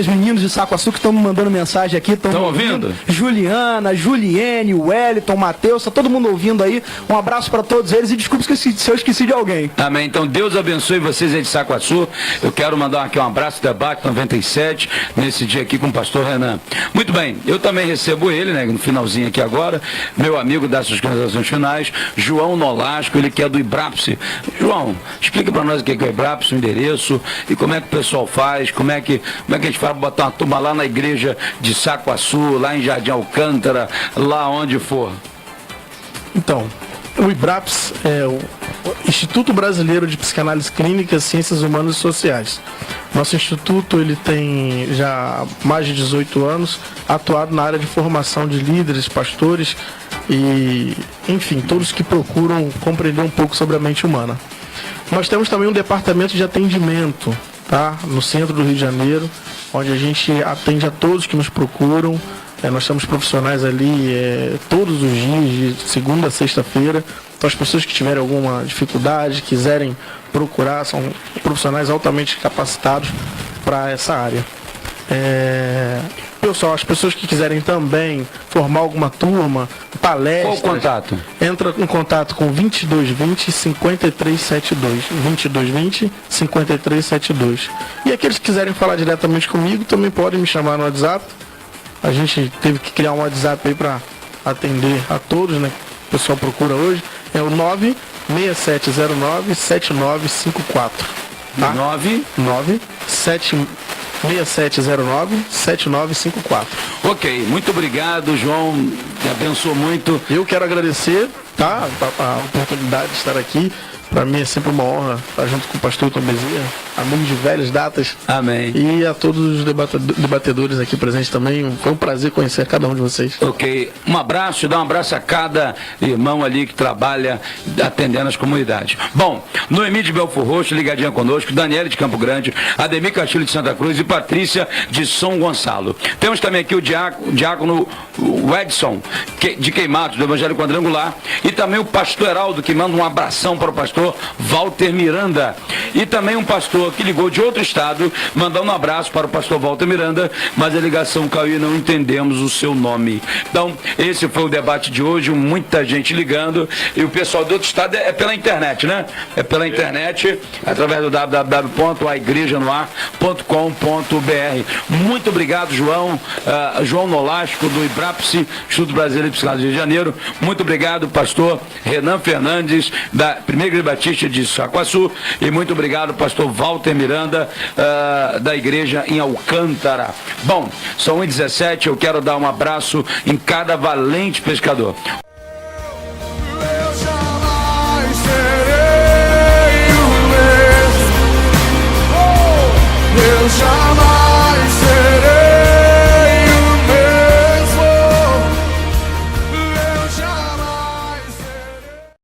meninas de Saquaçu que estão me mandando mensagem aqui. Estão ouvindo? Juliana, Juliene, Wellington, Matheus, tá todo mundo ouvindo aí. Um abraço para todos eles e desculpe se eu esqueci de alguém. Amém. Então Deus abençoe vocês aí de Saquaçu. Eu quero mandar aqui um abraço, debate 97, nesse dia aqui com o pastor Renan. Muito bem, eu também recebo ele, né, no finalzinho aqui agora, meu amigo das suas considerações finais, João Nolasco, ele que é do IBRAPS IBRAPS. João, explica para nós o que é o IBRAPS, o endereço e como é que o pessoal faz, como é que a gente faz para botar uma turma lá na igreja de Saquaçu, lá em Jardim Alcântara, lá onde for. Então, o IBRAPS é o Instituto Brasileiro de Psicanálise Clínica, Ciências Humanas e Sociais. Nosso instituto ele tem já mais de 18 anos atuado na área de formação de líderes, pastores e, enfim, todos que procuram compreender um pouco sobre a mente humana. Nós temos também um departamento de atendimento, tá? No centro do Rio de Janeiro, onde a gente atende a todos que nos procuram. Nós temos profissionais ali todos os dias, de segunda a sexta-feira. Então as pessoas que tiverem alguma dificuldade, quiserem procurar, são profissionais altamente capacitados para essa área. Pessoal, as pessoas que quiserem também formar alguma turma, palestras... Qual o contato? Entra em contato com 2220-5372. 2220-5372. E aqueles que quiserem falar diretamente comigo também podem me chamar no WhatsApp. A gente teve que criar um WhatsApp aí para atender a todos, né? O pessoal procura hoje. É o 96709-7954. Tá? 96709-7954. Ok, muito obrigado, João. Me abençoou muito. Eu quero agradecer, tá? A oportunidade de estar aqui. Para mim é sempre uma honra estar junto com o pastor Tom Bezerra, amigo de velhas datas. Amém. E a todos os debatedores aqui presentes também. Foi um prazer conhecer cada um de vocês. Ok. Um abraço, dá um abraço a cada irmão ali que trabalha atendendo as comunidades. Bom, Noemi de Belford Roxo, ligadinha conosco, Daniele de Campo Grande, Ademir Castilho de Santa Cruz e Patrícia de São Gonçalo. Temos também aqui o diácono Edson, de Queimados, do Evangelho Quadrangular, e também o pastor Heraldo, que manda um abração para o pastor Walter Miranda, e também um pastor que ligou de outro estado, mandando um abraço para o pastor Walter Miranda, mas a ligação caiu e não entendemos o seu nome. Então, esse foi o debate de hoje, muita gente ligando, e o pessoal do outro estado é pela internet, né? É pela internet, através do www.aigrejanoar.com.br. Muito obrigado, João, João Nolasco, do IBRAPS, Instituto Brasileiro de Psicanálise do Rio de Janeiro. Muito obrigado, pastor Renan Fernandes, da Primeira Igreja Batista de Saquaçu, e muito obrigado, pastor Walter Miranda, da igreja em Alcântara. Bom, são 1h17, eu quero dar um abraço em cada valente pescador.